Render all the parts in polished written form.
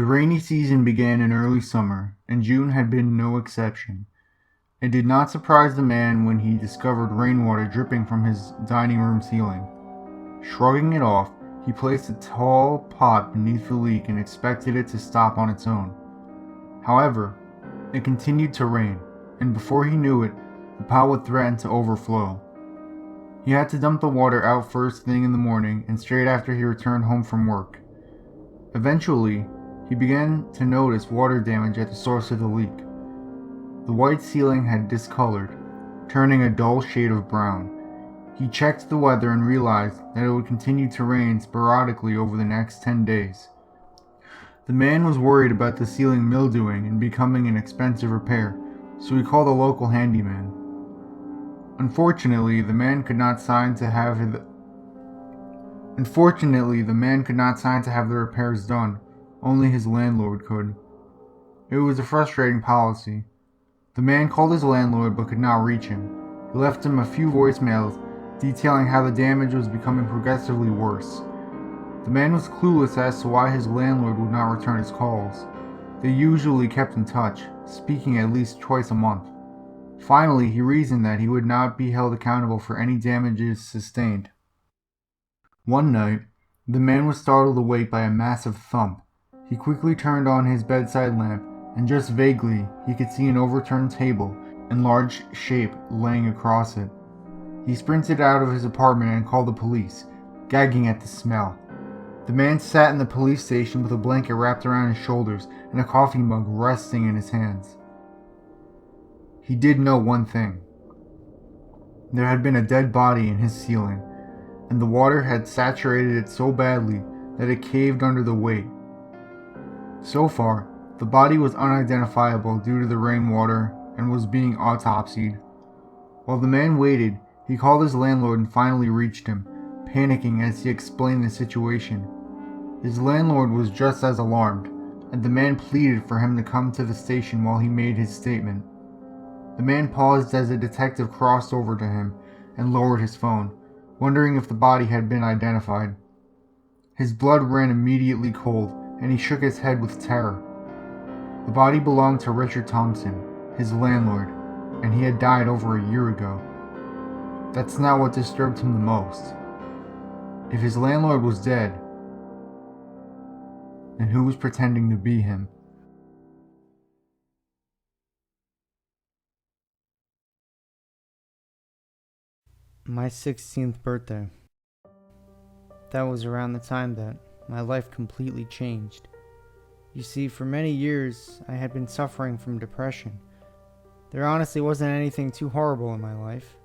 rainy season began in early summer, and June had been no exception. It did not surprise the man when he discovered rainwater dripping from his dining room ceiling. Shrugging it off, he placed a tall pot beneath the leak and expected it to stop on its own. However, it continued to rain, and before he knew it, the pot would threaten to overflow. He had to dump the water out first thing in the morning and straight after he returned home from work. Eventually, he began to notice water damage at the source of the leak. The white ceiling had discolored, turning a dull shade of brown. He checked the weather and realized that it would continue to rain sporadically over the next 10 days. The man was worried about the ceiling mildewing and becoming an expensive repair, so he called a local handyman. Unfortunately, the man could not sign to have the repairs done. Only his landlord could. It was a frustrating policy. The man called his landlord but could not reach him. He left him a few voicemails detailing how the damage was becoming progressively worse. The man was clueless as to why his landlord would not return his calls. They usually kept in touch, speaking at least twice a month. Finally, he reasoned that he would not be held accountable for any damages sustained. One night, the man was startled awake by a massive thump. He quickly turned on his bedside lamp, and just vaguely, he could see an overturned table and large shape laying across it. He sprinted out of his apartment and called the police, gagging at the smell. The man sat in the police station with a blanket wrapped around his shoulders and a coffee mug resting in his hands. He did know one thing. There had been a dead body in his ceiling, and the water had saturated it so badly that it caved under the weight. So far, the body was unidentifiable due to the rainwater and was being autopsied. While the man waited, he called his landlord and finally reached him, panicking as he explained the situation. His landlord was just as alarmed, and the man pleaded for him to come to the station while he made his statement. The man paused as a detective crossed over to him and lowered his phone, wondering if the body had been identified. His blood ran immediately cold, and he shook his head with terror. The body belonged to Richard Thompson, his landlord, and he had died over a year ago. That's not what disturbed him the most. If his landlord was dead, then who was pretending to be him? My 16th birthday. That was around the time that my life completely changed. You see, for many years, I had been suffering from depression. There honestly wasn't anything too horrible in my life.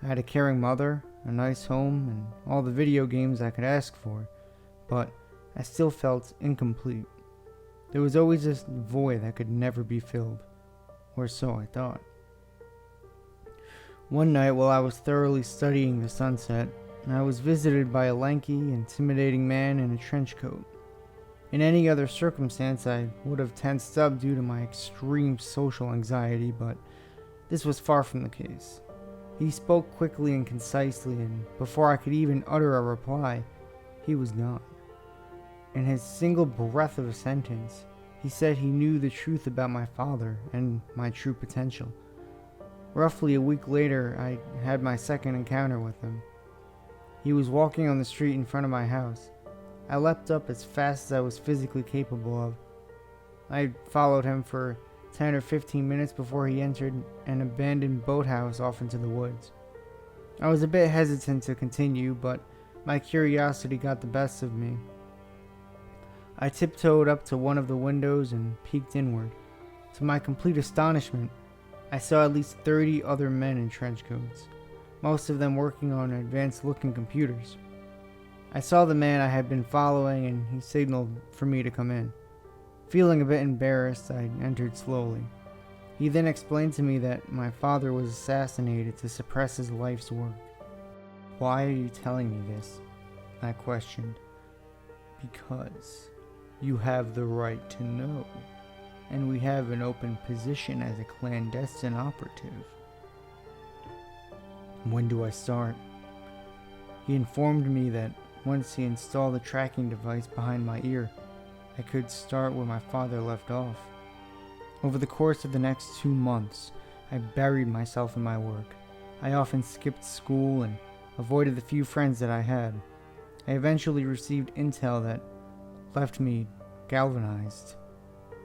I had a caring mother, a nice home, and all the video games I could ask for, but I still felt incomplete. There was always this void that could never be filled, or so I thought. One night while I was thoroughly studying the sunset, I was visited by a lanky, intimidating man in a trench coat. In any other circumstance, I would have tensed up due to my extreme social anxiety, but this was far from the case. He spoke quickly and concisely, and before I could even utter a reply, he was gone. In his single breath of a sentence, he said he knew the truth about my father and my true potential. Roughly a week later, I had my second encounter with him. He was walking on the street in front of my house. I leapt up as fast as I was physically capable of. I followed him for 10 or 15 minutes before he entered an abandoned boathouse off into the woods. I was a bit hesitant to continue, but my curiosity got the best of me. I tiptoed up to one of the windows and peeked inward. To my complete astonishment, I saw at least 30 other men in trench coats, most of them working on advanced-looking computers. I saw the man I had been following, and he signaled for me to come in. Feeling a bit embarrassed, I entered slowly. He then explained to me that my father was assassinated to suppress his life's work. "Why are you telling me this?" I questioned. "Because you have the right to know, and we have an open position as a clandestine operative." "When do I start?" He informed me that once he installed the tracking device behind my ear, I could start where my father left off. Over the course of the next 2 months, I buried myself in my work. I often skipped school and avoided the few friends that I had. I eventually received intel that left me galvanized.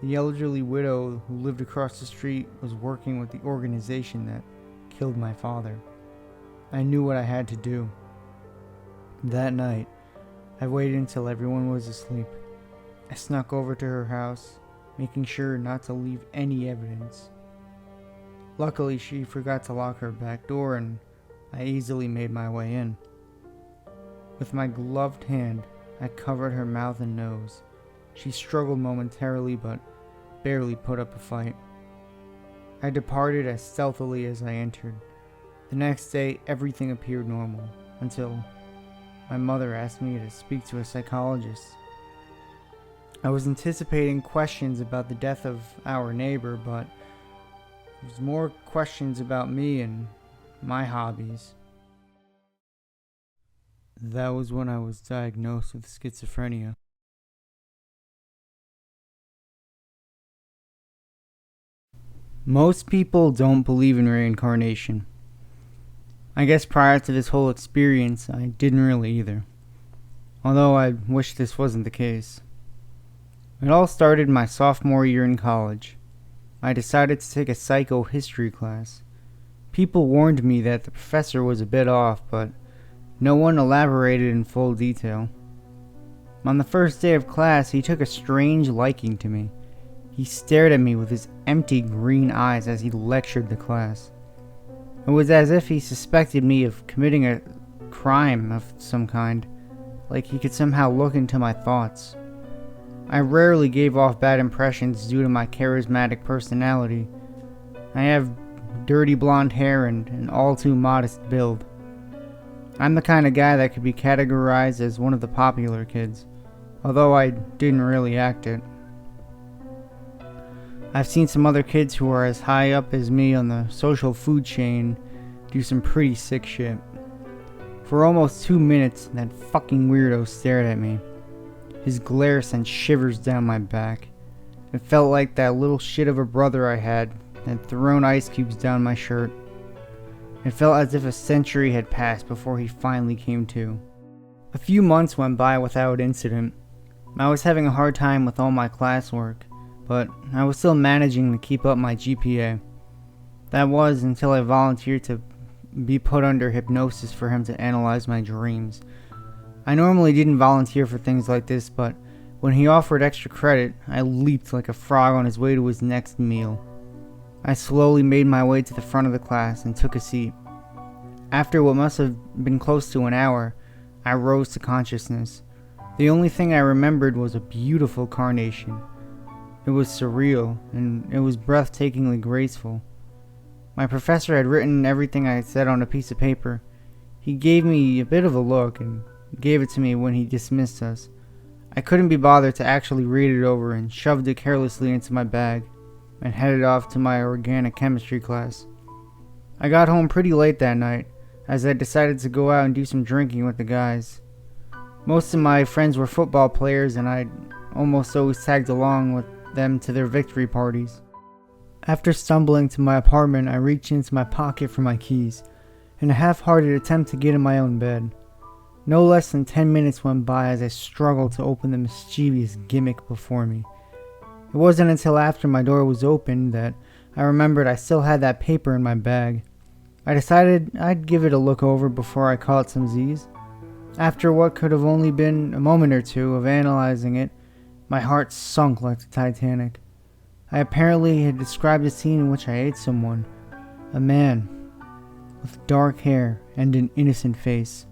The elderly widow who lived across the street was working with the organization that killed my father. I knew what I had to do. That night, I waited until everyone was asleep. I snuck over to her house, making sure not to leave any evidence. Luckily, she forgot to lock her back door and I easily made my way in. With my gloved hand, I covered her mouth and nose. She struggled momentarily but barely put up a fight. I departed as stealthily as I entered. The next day, everything appeared normal, until my mother asked me to speak to a psychologist. I was anticipating questions about the death of our neighbor, but it was more questions about me and my hobbies. That was when I was diagnosed with schizophrenia. Most people don't believe in reincarnation. I guess prior to this whole experience, I didn't really either. Although I wish this wasn't the case. It all started my sophomore year in college. I decided to take a psychohistory class. People warned me that the professor was a bit off, but no one elaborated in full detail. On the first day of class, he took a strange liking to me. He stared at me with his empty green eyes as he lectured the class. It was as if he suspected me of committing a crime of some kind, like he could somehow look into my thoughts. I rarely gave off bad impressions due to my charismatic personality. I have dirty blonde hair and an all too modest build. I'm the kind of guy that could be categorized as one of the popular kids, although I didn't really act it. I've seen some other kids who are as high up as me on the social food chain do some pretty sick shit. For almost 2 minutes, that fucking weirdo stared at me. His glare sent shivers down my back. It felt like that little shit of a brother I had thrown ice cubes down my shirt. It felt as if a century had passed before he finally came to. A few months went by without incident. I was having a hard time with all my classwork, but I was still managing to keep up my GPA. That was until I volunteered to be put under hypnosis for him to analyze my dreams. I normally didn't volunteer for things like this, but when he offered extra credit, I leaped like a frog on his way to his next meal. I slowly made my way to the front of the class and took a seat. After what must have been close to an hour, I rose to consciousness. The only thing I remembered was a beautiful carnation. It was surreal, and it was breathtakingly graceful. My professor had written everything I had said on a piece of paper. He gave me a bit of a look and gave it to me when he dismissed us. I couldn't be bothered to actually read it over and shoved it carelessly into my bag and headed off to my organic chemistry class. I got home pretty late that night, as I decided to go out and do some drinking with the guys. Most of my friends were football players, and I almost always tagged along with them to their victory parties. After stumbling to my apartment, I reached into my pocket for my keys, in a half-hearted attempt to get in my own bed. No less than 10 minutes went by as I struggled to open the mischievous gimmick before me. It wasn't until after my door was opened that I remembered I still had that paper in my bag. I decided I'd give it a look over before I caught some Z's. After what could have only been a moment or two of analyzing it, my heart sunk like the Titanic. I apparently had described a scene in which I ate someone, a man with dark hair and an innocent face.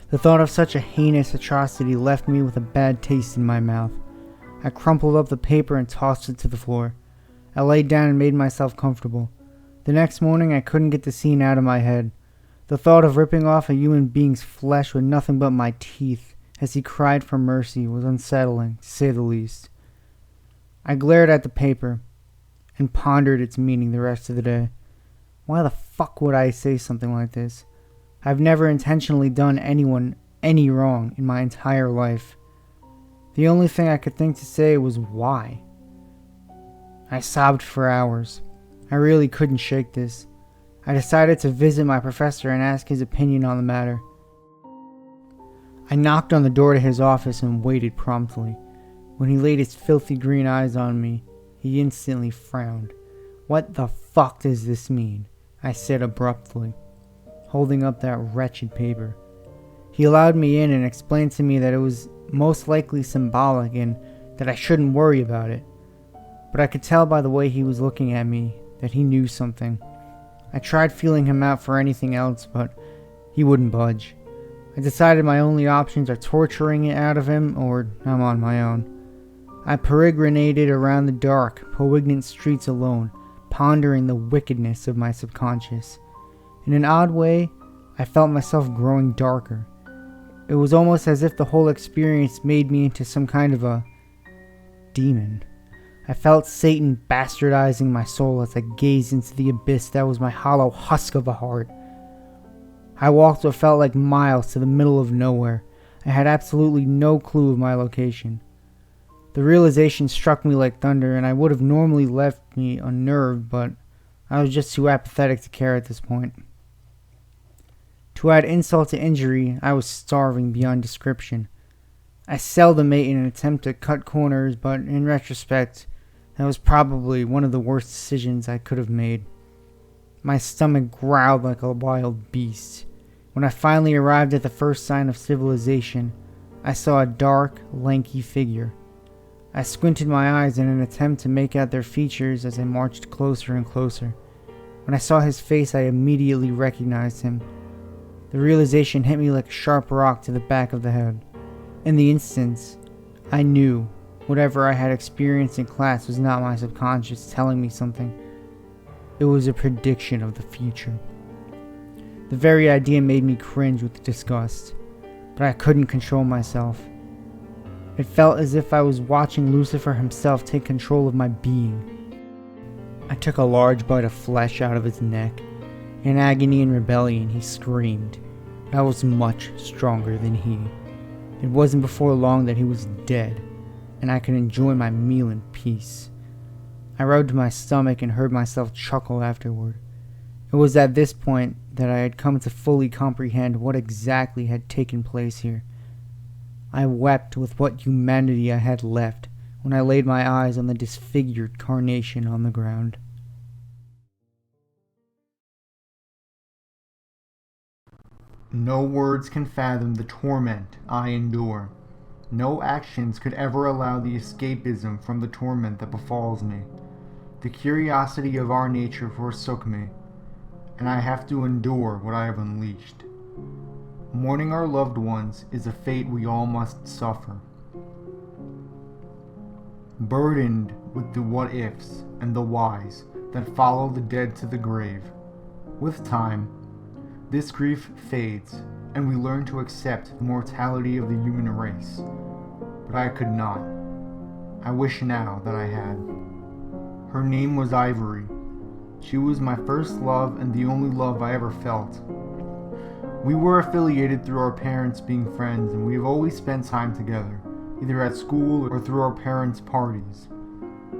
The thought of such a heinous atrocity left me with a bad taste in my mouth. I crumpled up the paper and tossed it to the floor. I laid down and made myself comfortable. The next morning I couldn't get the scene out of my head. The thought of ripping off a human being's flesh with nothing but my teeth as he cried for mercy was unsettling, to say the least. I glared at the paper and pondered its meaning the rest of the day. Why the fuck would I say something like this? I've never intentionally done anyone any wrong in my entire life. The only thing I could think to say was why. I sobbed for hours. I really couldn't shake this. I decided to visit my professor and ask his opinion on the matter. I knocked on the door to his office and waited promptly. When he laid his filthy green eyes on me, he instantly frowned. "What the fuck does this mean?" I said abruptly, holding up that wretched paper. He allowed me in and explained to me that it was most likely symbolic and that I shouldn't worry about it. But I could tell by the way he was looking at me that he knew something. I tried feeling him out for anything else, but he wouldn't budge. I decided my only options are torturing it out of him or I'm on my own. I peregrinated around the dark, poignant streets alone, pondering the wickedness of my subconscious. In an odd way, I felt myself growing darker. It was almost as if the whole experience made me into some kind of a demon. I felt Satan bastardizing my soul as I gazed into the abyss that was my hollow husk of a heart. I walked what felt like miles to the middle of nowhere. I had absolutely no clue of my location. The realization struck me like thunder, and I would have normally left me unnerved, but I was just too apathetic to care at this point. To add insult to injury, I was starving beyond description. I seldom ate in an attempt to cut corners, but in retrospect, that was probably one of the worst decisions I could have made. My stomach growled like a wild beast. When I finally arrived at the first sign of civilization, I saw a dark, lanky figure. I squinted my eyes in an attempt to make out their features as I marched closer and closer. When I saw his face, I immediately recognized him. The realization hit me like a sharp rock to the back of the head. In the instant, I knew whatever I had experienced in class was not my subconscious telling me something. It was a prediction of the future. The very idea made me cringe with disgust, but I couldn't control myself. It felt as if I was watching Lucifer himself take control of my being. I took a large bite of flesh out of his neck. In agony and rebellion, he screamed. I was much stronger than he. It wasn't before long that he was dead, and I could enjoy my meal in peace. I rubbed my stomach and heard myself chuckle afterward. It was at this point that I had come to fully comprehend what exactly had taken place here. I wept with what humanity I had left when I laid my eyes on the disfigured carnation on the ground. No words can fathom the torment I endure. No actions could ever allow the escapism from the torment that befalls me. The curiosity of our nature forsook me, and I have to endure what I have unleashed. Mourning our loved ones is a fate we all must suffer. Burdened with the what-ifs and the whys that follow the dead to the grave. With time, this grief fades, and we learn to accept the mortality of the human race. But I could not. I wish now that I had. Her name was Ivory. She was my first love and the only love I ever felt. We were affiliated through our parents being friends, and we have always spent time together, either at school or through our parents' parties.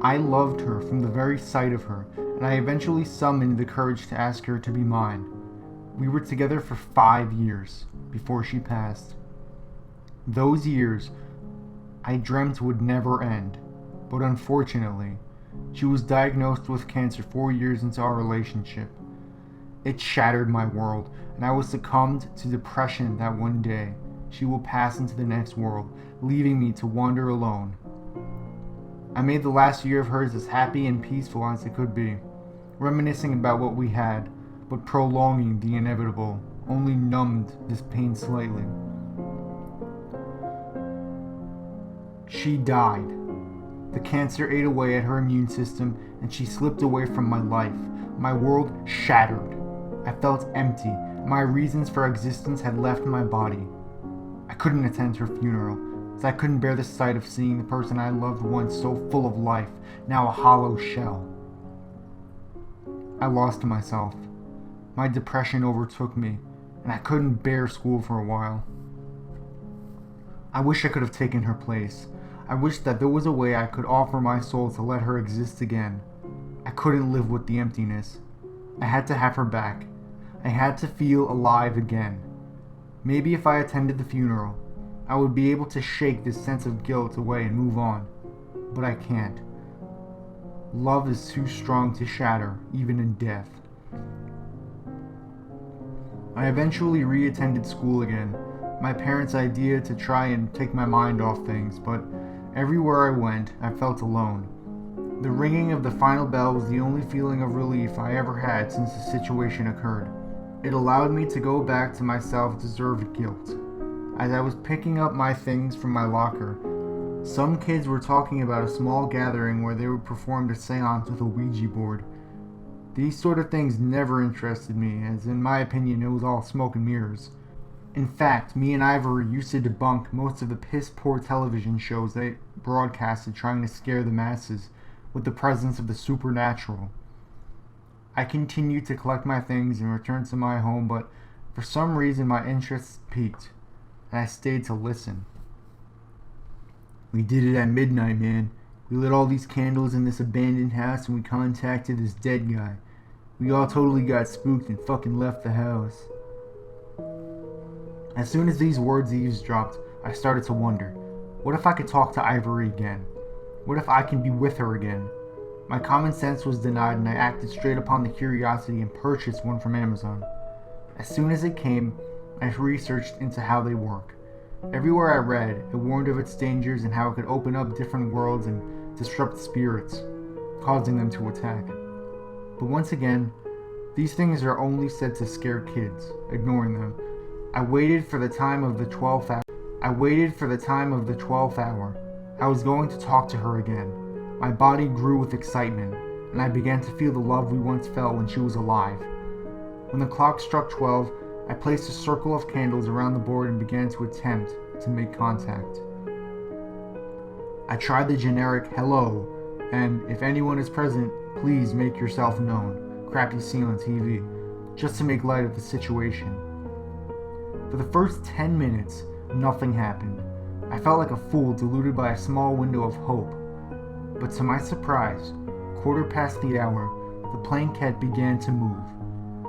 I loved her from the very sight of her, and I eventually summoned the courage to ask her to be mine. We were together for 5 years before she passed. Those years I dreamt would never end, but unfortunately, she was diagnosed with cancer 4 years into our relationship. It shattered my world, and I was succumbed to depression that one day she will pass into the next world, leaving me to wander alone. I made the last year of hers as happy and peaceful as it could be, reminiscing about what we had, but prolonging the inevitable only numbed this pain slightly. She died. The cancer ate away at her immune system, and she slipped away from my life. My world shattered. I felt empty. My reasons for existence had left my body. I couldn't attend her funeral, as I couldn't bear the sight of seeing the person I loved once so full of life, now a hollow shell. I lost myself. My depression overtook me, and I couldn't bear school for a while. I wish I could have taken her place. I wished that there was a way I could offer my soul to let her exist again. I couldn't live with the emptiness. I had to have her back. I had to feel alive again. Maybe if I attended the funeral, I would be able to shake this sense of guilt away and move on. But I can't. Love is too strong to shatter, even in death. I eventually re-attended school again, my parents' idea to try and take my mind off things, but everywhere I went, I felt alone. The ringing of the final bell was the only feeling of relief I ever had since the situation occurred. It allowed me to go back to my self-deserved guilt. As I was picking up my things from my locker, some kids were talking about a small gathering where they would perform a seance with a Ouija board. These sort of things never interested me, as in my opinion it was all smoke and mirrors. In fact, me and Ivory used to debunk most of the piss-poor television shows they broadcasted trying to scare the masses with the presence of the supernatural. I continued to collect my things and return to my home, but for some reason my interest peaked, and I stayed to listen. We did it at midnight, man. We lit all these candles in this abandoned house and we contacted this dead guy. We all totally got spooked and fucking left the house. As soon as these words eavesdropped, I started to wonder, what if I could talk to Ivory again? What if I can be with her again? My common sense was denied and I acted straight upon the curiosity and purchased one from Amazon. As soon as it came, I researched into how they work. Everywhere I read, it warned of its dangers and how it could open up different worlds and disrupt spirits, causing them to attack. But once again, these things are only said to scare kids, ignoring them. I waited for the time of the 12th hour. I was going to talk to her again. My body grew with excitement, and I began to feel the love we once felt when she was alive. When the clock struck 12, I placed a circle of candles around the board and began to attempt to make contact. I tried the generic hello, and if anyone is present, please make yourself known, crap you see on TV, just to make light of the situation. For the first 10 minutes, nothing happened. I felt like a fool deluded by a small window of hope. But to my surprise, 1/4 the hour, the plankette began to move.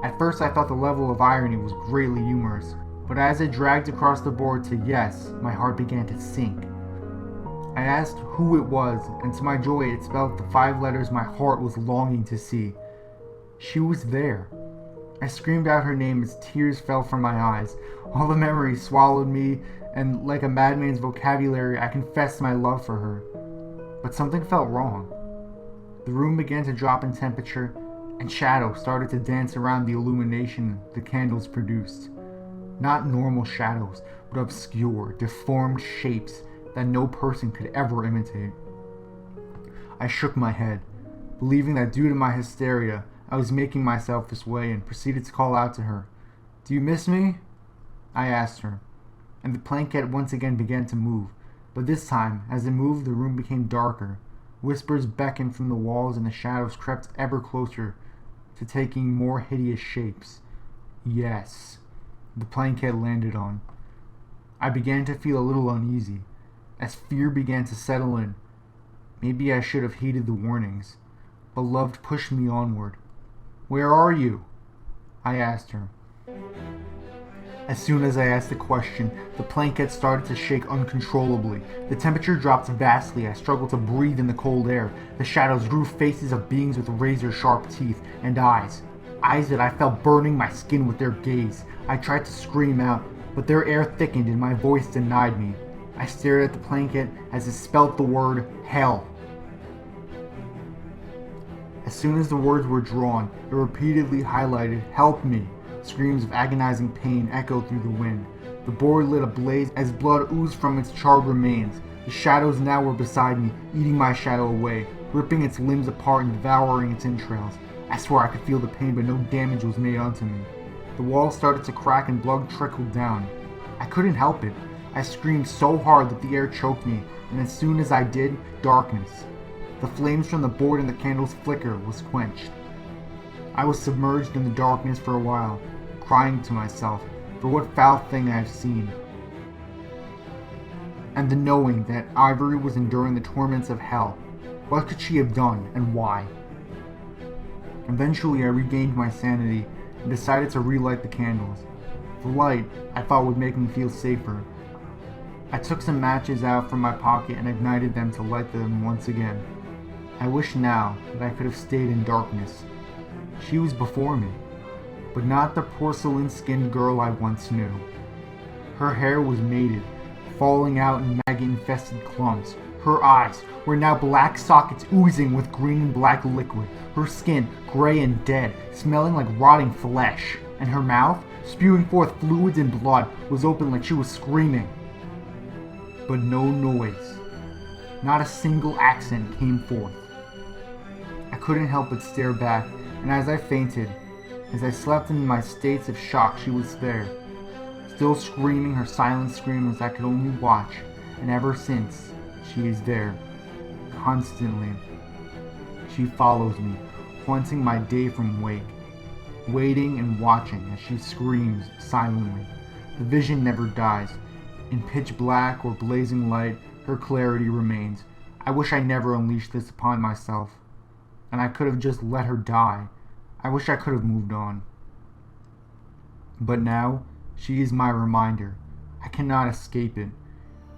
At first I thought the level of irony was greatly humorous, but as it dragged across the board to yes, my heart began to sink. I asked who it was, and to my joy it spelled the 5 letters my heart was longing to see. She was there. I screamed out her name as tears fell from my eyes. All the memories swallowed me, and like a madman's vocabulary, I confessed my love for her. But something felt wrong. The room began to drop in temperature, and shadows started to dance around the illumination the candles produced. Not normal shadows, but obscure, deformed shapes that no person could ever imitate. I shook my head, believing that due to my hysteria, I was making myself this way, and proceeded to call out to her. "Do you miss me?" I asked her, and the plankette once again began to move, but this time, as it moved, the room became darker. Whispers beckoned from the walls, and the shadows crept ever closer to taking more hideous shapes. Yes, the plankette landed on. I began to feel a little uneasy, as fear began to settle in. Maybe I should have heeded the warnings, but love pushed me onward. "Where are you?" I asked her. As soon as I asked the question, the plankette started to shake uncontrollably. The temperature dropped vastly. I struggled to breathe in the cold air. The shadows grew faces of beings with razor-sharp teeth and eyes. Eyes that I felt burning my skin with their gaze. I tried to scream out, but their air thickened and my voice denied me. I stared at the plankette as it spelled the word hell. As soon as the words were drawn, it repeatedly highlighted, "Help me." Screams of agonizing pain echoed through the wind. The board lit ablaze as blood oozed from its charred remains. The shadows now were beside me, eating my shadow away, ripping its limbs apart and devouring its entrails. I swore I could feel the pain, but no damage was made unto me. The walls started to crack and blood trickled down. I couldn't help it. I screamed so hard that the air choked me, and as soon as I did, darkness. The flames from the board and the candle's flicker was quenched. I was submerged in the darkness for a while, crying to myself, "For what foul thing I have seen." and the knowing that Ivory was enduring the torments of hell. What could she have done, and why? Eventually, I regained my sanity and decided to relight the candles. The light, I thought, would make me feel safer. I took some matches out from my pocket and ignited them to light them once again. I wish now that I could have stayed in darkness. She was before me, but not the porcelain-skinned girl I once knew. Her hair was matted, falling out in maggot-infested clumps. Her eyes were now black sockets oozing with green and black liquid. Her skin, gray and dead, smelling like rotting flesh. And her mouth, spewing forth fluids and blood, was open like she was screaming. But no noise. Not a single accent came forth. I couldn't help but stare back, and as I fainted, as I slept in my states of shock, she was there, still screaming her silent scream as I could only watch, and ever since, she is there, constantly. She follows me, haunting my day from wake, waiting and watching as she screams silently. The vision never dies. In pitch black or blazing light, her clarity remains. I wish I never unleashed this upon myself, and I could have just let her die. I wish I could have moved on. But now, she is my reminder. I cannot escape it.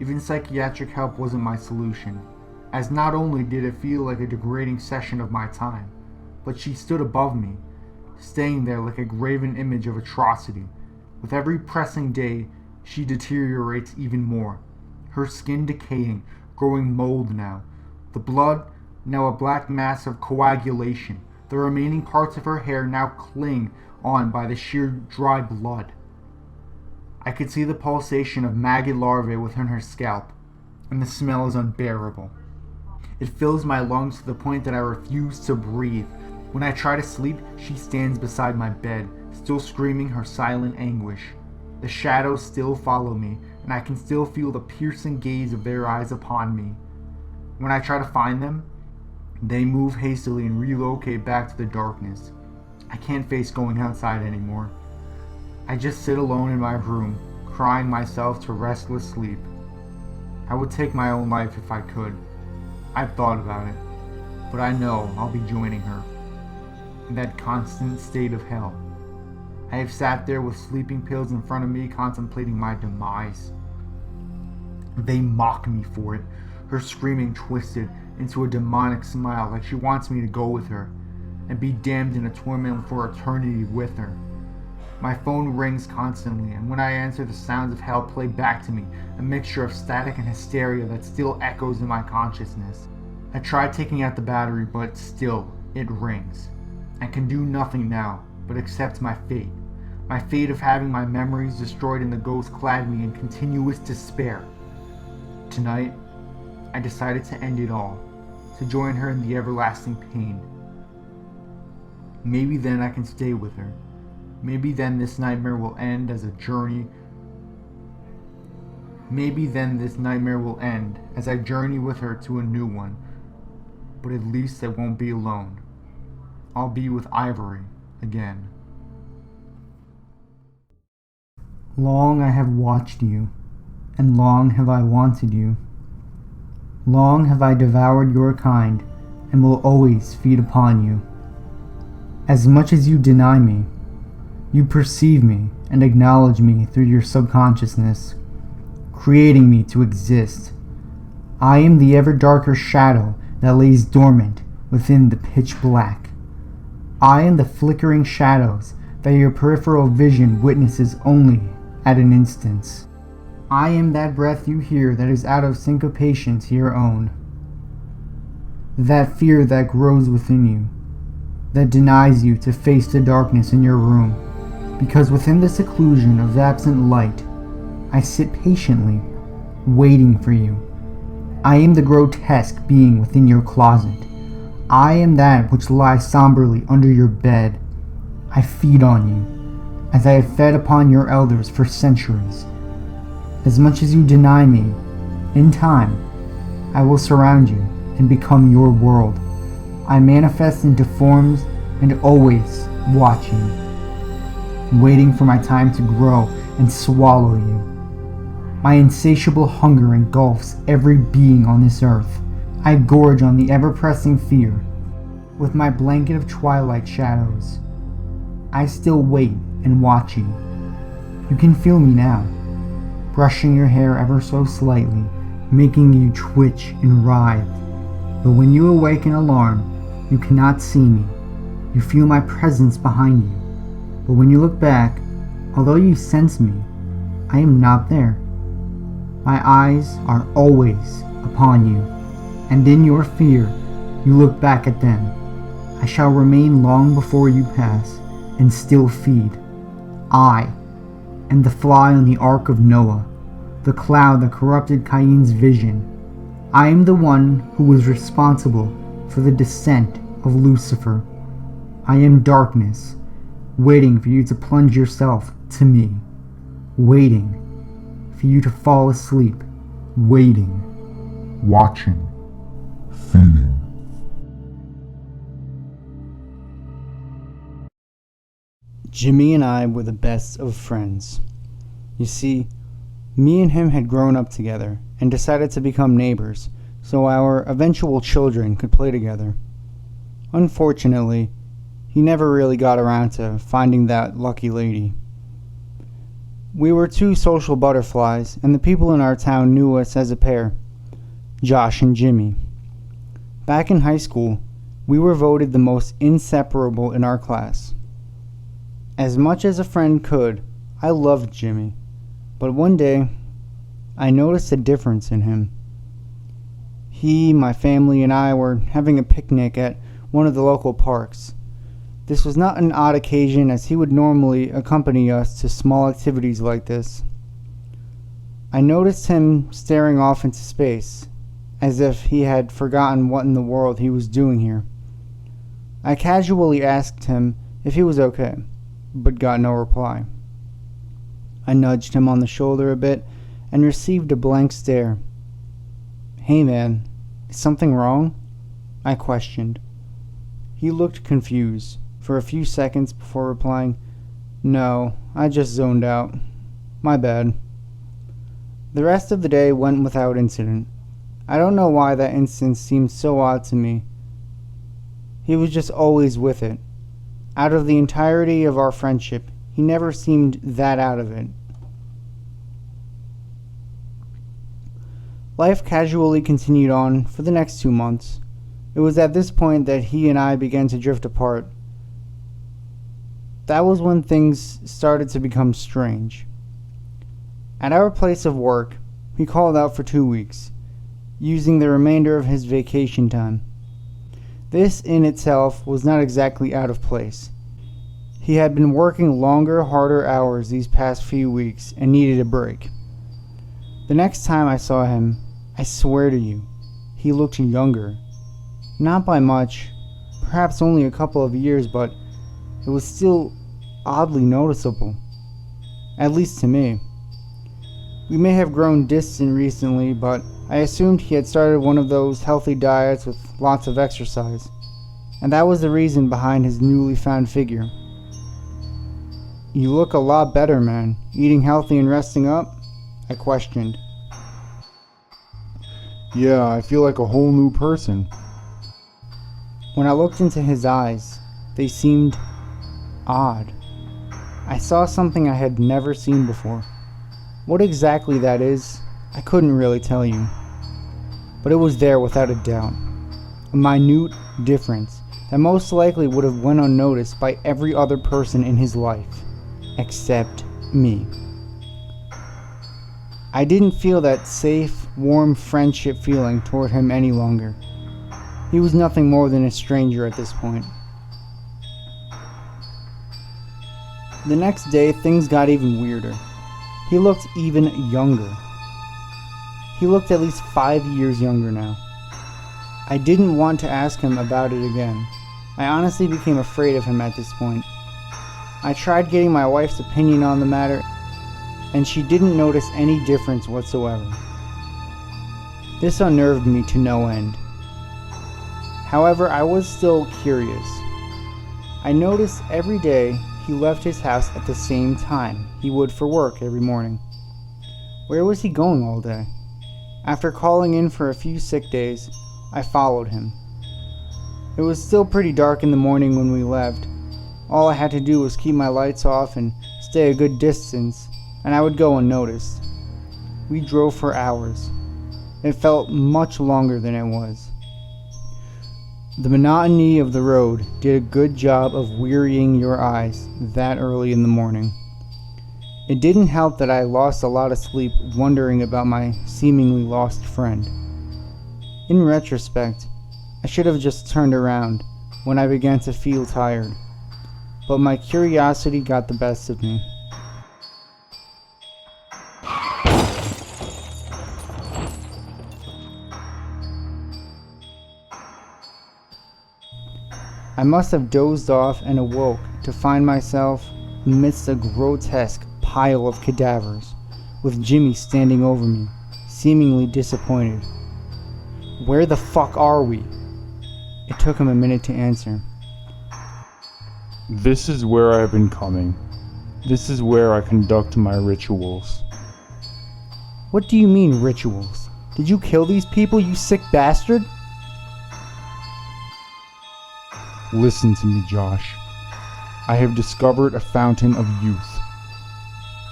Even psychiatric help wasn't my solution, as not only did it feel like a degrading session of my time, but she stood above me, staying there like a graven image of atrocity. With every pressing day, she deteriorates even more, her skin decaying, growing mold now. The blood, now a black mass of coagulation. The remaining parts of her hair now cling on by the sheer dry blood. I could see the pulsation of maggot larvae within her scalp, and the smell is unbearable. It fills my lungs to the point that I refuse to breathe. When I try to sleep, she stands beside my bed, still screaming her silent anguish. The shadows still follow me, and I can still feel the piercing gaze of their eyes upon me. When I try to find them, they move hastily and relocate back to the darkness. I can't face going outside anymore. I just sit alone in my room, crying myself to restless sleep. I would take my own life if I could. I've thought about it, but I know I'll be joining her in that constant state of hell. I have sat there with sleeping pills in front of me, contemplating my demise. They mock me for it, her screaming twisted into a demonic smile like she wants me to go with her and be damned in a torment for eternity with her. My phone rings constantly, and when I answer, the sounds of hell play back to me, a mixture of static and hysteria that still echoes in my consciousness. I try taking out the battery, but still, it rings. I can do nothing now but accept my fate. My fate of having my memories destroyed and the ghost clad me in continuous despair. Tonight, I decided to end it all, to join her in the everlasting pain. Maybe then I can stay with her. Maybe then this nightmare will end as a journey. Maybe then this nightmare will end as I journey with her to a new one. But at least I won't be alone. I'll be with Ivory again. Long I have watched you, and long have I wanted you. Long have I devoured your kind, and will always feed upon you. As much as you deny me, you perceive me and acknowledge me through your subconsciousness, creating me to exist. I am the ever darker shadow that lays dormant within the pitch black. I am the flickering shadows that your peripheral vision witnesses only at an instance. I am that breath you hear that is out of syncopation to your own. That fear that grows within you, that denies you to face the darkness in your room, because within the seclusion of absent light, I sit patiently, waiting for you. I am the grotesque being within your closet. I am that which lies somberly under your bed. I feed on you, as I have fed upon your elders for centuries. As much as you deny me, in time, I will surround you and become your world. I manifest into forms and always watching, waiting for my time to grow and swallow you. My insatiable hunger engulfs every being on this earth. I gorge on the ever-pressing fear. With my blanket of twilight shadows, I still wait and watch you. You can feel me now, brushing your hair ever so slightly, making you twitch and writhe. But when you awake in alarm, you cannot see me. You feel my presence behind you. But when you look back, although you sense me, I am not there. My eyes are always upon you, and in your fear, you look back at them. I shall remain long before you pass, and still feed. I am the fly on the Ark of Noah, the cloud that corrupted Cain's vision. I am the one who was responsible for the descent of Lucifer. I am darkness, waiting for you to plunge yourself to me, waiting for you to fall asleep, waiting, watching, feeding. Jimmy and I were the best of friends. You see, me and him had grown up together and decided to become neighbors so our eventual children could play together. Unfortunately, he never really got around to finding that lucky lady. We were two social butterflies, and the people in our town knew us as a pair, Josh and Jimmy. Back in high school, we were voted the most inseparable in our class. As much as a friend could, I loved Jimmy, but one day, I noticed a difference in him. He, my family, and I were having a picnic at one of the local parks. This was not an odd occasion, as he would normally accompany us to small activities like this. I noticed him staring off into space, as if he had forgotten what in the world he was doing here. I casually asked him if he was okay, but got no reply. I nudged him on the shoulder a bit and received a blank stare. "Hey man, is something wrong?" I questioned. He looked confused for a few seconds before replying, "No, I just zoned out. My bad." The rest of the day went without incident. I don't know why that instance seemed so odd to me. He was just always with it. Out of the entirety of our friendship, he never seemed that out of it. Life casually continued on for the next 2 months. It was at this point that he and I began to drift apart. That was when things started to become strange. At our place of work, he called out for 2 weeks, using the remainder of his vacation time. This in itself was not exactly out of place. He had been working longer, harder hours these past few weeks and needed a break. The next time I saw him, I swear to you, he looked younger. Not by much, perhaps only a couple of years, but it was still oddly noticeable, at least to me. We may have grown distant recently, but I assumed he had started one of those healthy diets with lots of exercise, and that was the reason behind his newly found figure. "You look a lot better, man. Eating healthy and resting up?" I questioned. "Yeah, I feel like a whole new person." When I looked into his eyes, they seemed odd. I saw something I had never seen before. What exactly that is, I couldn't really tell you. But it was there without a doubt. A minute difference that most likely would have went unnoticed by every other person in his life, except me. I didn't feel that safe, warm friendship feeling toward him any longer. He was nothing more than a stranger at this point. The next day, things got even weirder. He looked even younger. He looked at least 5 years younger now. I didn't want to ask him about it again. I honestly became afraid of him at this point. I tried getting my wife's opinion on the matter, and she didn't notice any difference whatsoever. This unnerved me to no end. However, I was still curious. I noticed every day he left his house at the same time he would for work every morning. Where was he going all day? After calling in for a few sick days, I followed him. It was still pretty dark in the morning when we left. All I had to do was keep my lights off and stay a good distance, and I would go unnoticed. We drove for hours. It felt much longer than it was. The monotony of the road did a good job of wearying your eyes that early in the morning. It didn't help that I lost a lot of sleep wondering about my seemingly lost friend. In retrospect, I should have just turned around when I began to feel tired, but my curiosity got the best of me. I must have dozed off and awoke to find myself amidst a grotesque pile of cadavers, with Jimmy standing over me, seemingly disappointed. "Where the fuck are we?" It took him a minute to answer. "This is where I have been coming. This is where I conduct my rituals." "What do you mean, rituals? Did you kill these people, you sick bastard?" "Listen to me, Josh. I have discovered a fountain of youth.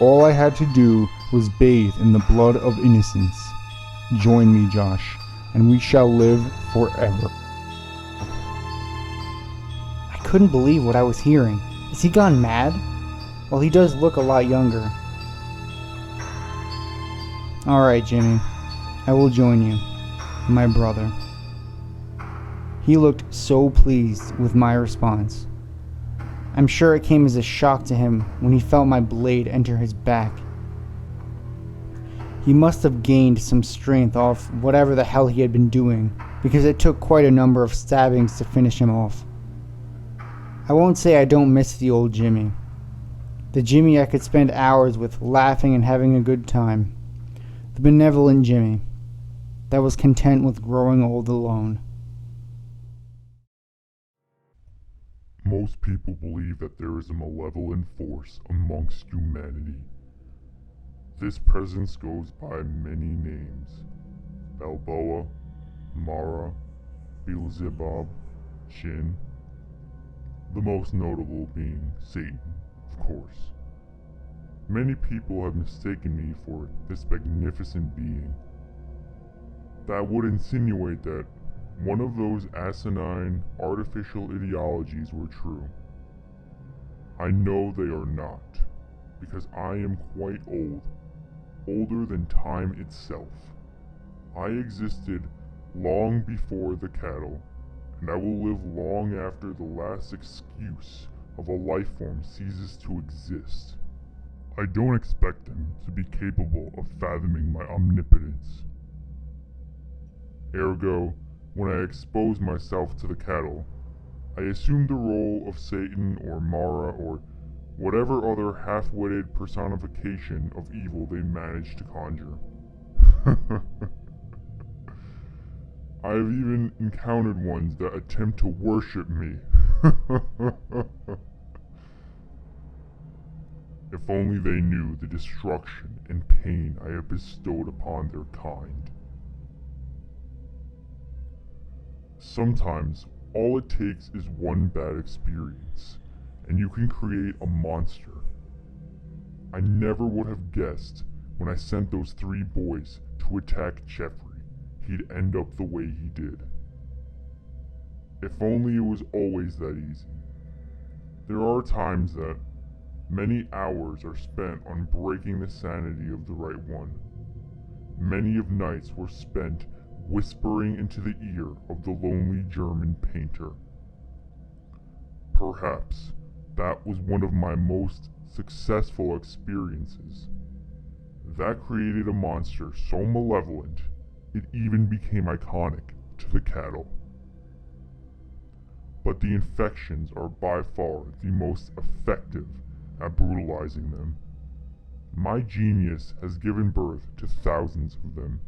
All I had to do was bathe in the blood of innocence. Join me, Josh, and we shall live forever." I couldn't believe what I was hearing. Is he gone mad? Well, he does look a lot younger. "Alright, Jimmy. I will join you, my brother." He looked so pleased with my response. I'm sure it came as a shock to him when he felt my blade enter his back. He must have gained some strength off whatever the hell he had been doing, because it took quite a number of stabbings to finish him off. I won't say I don't miss the old Jimmy. The Jimmy I could spend hours with laughing and having a good time. The benevolent Jimmy that was content with growing old alone. Most people believe that there is a malevolent force amongst humanity. This presence goes by many names: Balboa, Mara, Beelzebub, Jinn. The most notable being Satan, of course. Many people have mistaken me for this magnificent being. That would insinuate that one of those asinine, artificial ideologies were true. I know they are not, because I am quite old, older than time itself. I existed long before the cattle, and I will live long after the last excuse of a life form ceases to exist. I don't expect them to be capable of fathoming my omnipotence. Ergo, when I expose myself to the cattle, I assume the role of Satan or Mara or whatever other half-witted personification of evil they manage to conjure. I have even encountered ones that attempt to worship me. If only they knew the destruction and pain I have bestowed upon their kind. Sometimes, all it takes is one bad experience, and you can create a monster. I never would have guessed when I sent those 3 boys to attack Jeffrey, he'd end up the way he did. If only it was always that easy. There are times that many hours are spent on breaking the sanity of the right one. Many of nights were spent whispering into the ear of the lonely German painter. Perhaps that was one of my most successful experiences. That created a monster so malevolent, it even became iconic to the cattle. But the infections are by far the most effective at brutalizing them. My genius has given birth to thousands of them.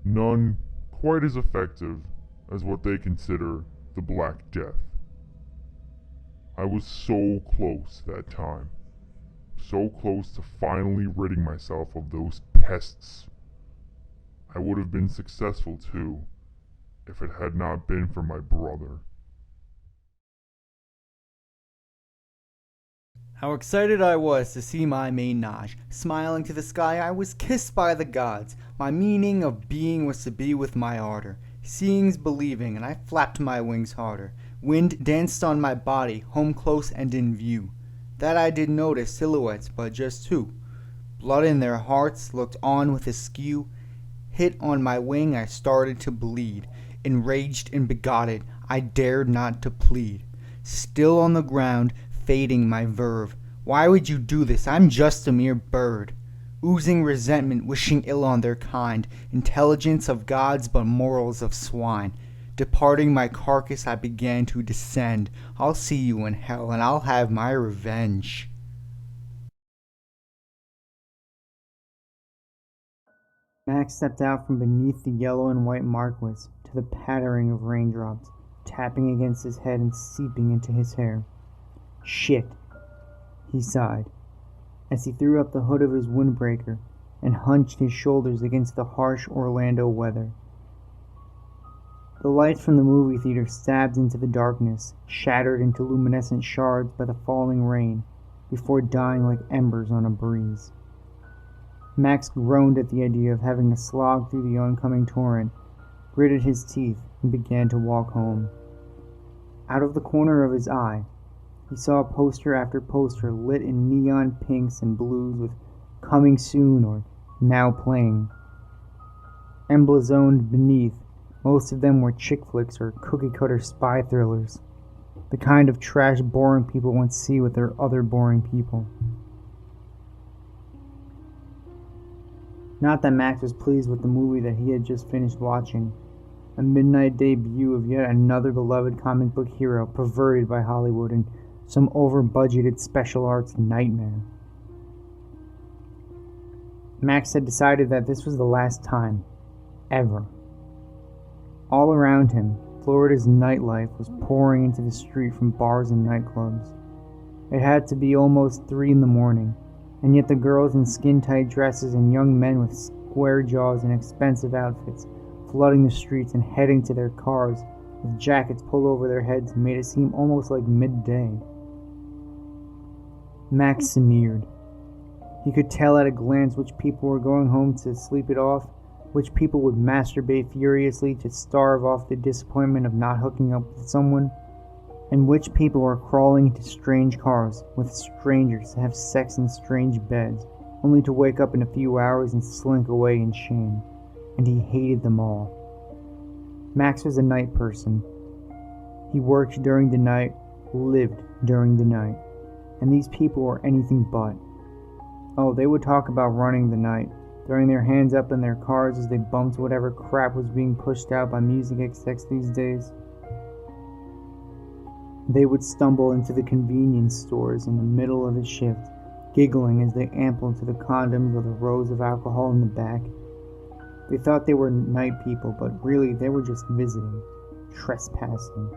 None quite as effective as what they consider the Black Death. I was so close that time. So close to finally ridding myself of those tests. I would have been successful too, if it had not been for my brother. How excited I was to see my ménage. Smiling to the sky, I was kissed by the gods. My meaning of being was to be with my ardor. Seeing's believing, and I flapped my wings harder. Wind danced on my body, home close and in view. That I did notice silhouettes, but just two. Blood in their hearts, looked on with askew. Hit on my wing, I started to bleed. Enraged and begotted, I dared not to plead. Still on the ground, fading my verve. Why would you do this? I'm just a mere bird. Oozing resentment, wishing ill on their kind. Intelligence of gods, but morals of swine. Departing my carcass, I began to descend. I'll see you in hell, and I'll have my revenge. Max stepped out from beneath the yellow and white marquise to the pattering of raindrops, tapping against his head and seeping into his hair. Shit, he sighed, as he threw up the hood of his windbreaker and hunched his shoulders against the harsh Orlando weather. The lights from the movie theater stabbed into the darkness, shattered into luminescent shards by the falling rain, before dying like embers on a breeze. Max groaned at the idea of having to slog through the oncoming torrent, gritted his teeth, and began to walk home. Out of the corner of his eye, he saw poster after poster lit in neon pinks and blues with "Coming Soon" or "Now Playing." Emblazoned beneath, most of them were chick flicks or cookie-cutter spy thrillers, the kind of trash boring people want to see with their other boring people. Not that Max was pleased with the movie that he had just finished watching, a midnight debut of yet another beloved comic book hero perverted by Hollywood in some over-budgeted special arts nightmare. Max had decided that this was the last time, ever. All around him, Florida's nightlife was pouring into the street from bars and nightclubs. It had to be almost 3 in the morning, and yet the girls in skin-tight dresses and young men with square jaws and expensive outfits flooding the streets and heading to their cars with jackets pulled over their heads made it seem almost like midday. Max sneered. He could tell at a glance which people were going home to sleep it off, which people would masturbate furiously to starve off the disappointment of not hooking up with someone, and which people were crawling into strange cars with strangers to have sex in strange beds, only to wake up in a few hours and slink away in shame. And he hated them all. Max was a night person. He worked during the night, lived during the night, and these people were anything but. Oh, they would talk about running the night, throwing their hands up in their cars as they bumped whatever crap was being pushed out by music execs these days. They would stumble into the convenience stores in the middle of a shift, giggling as they ambled to the condoms or the rows of alcohol in the back. They thought they were night people, but really they were just visiting, trespassing.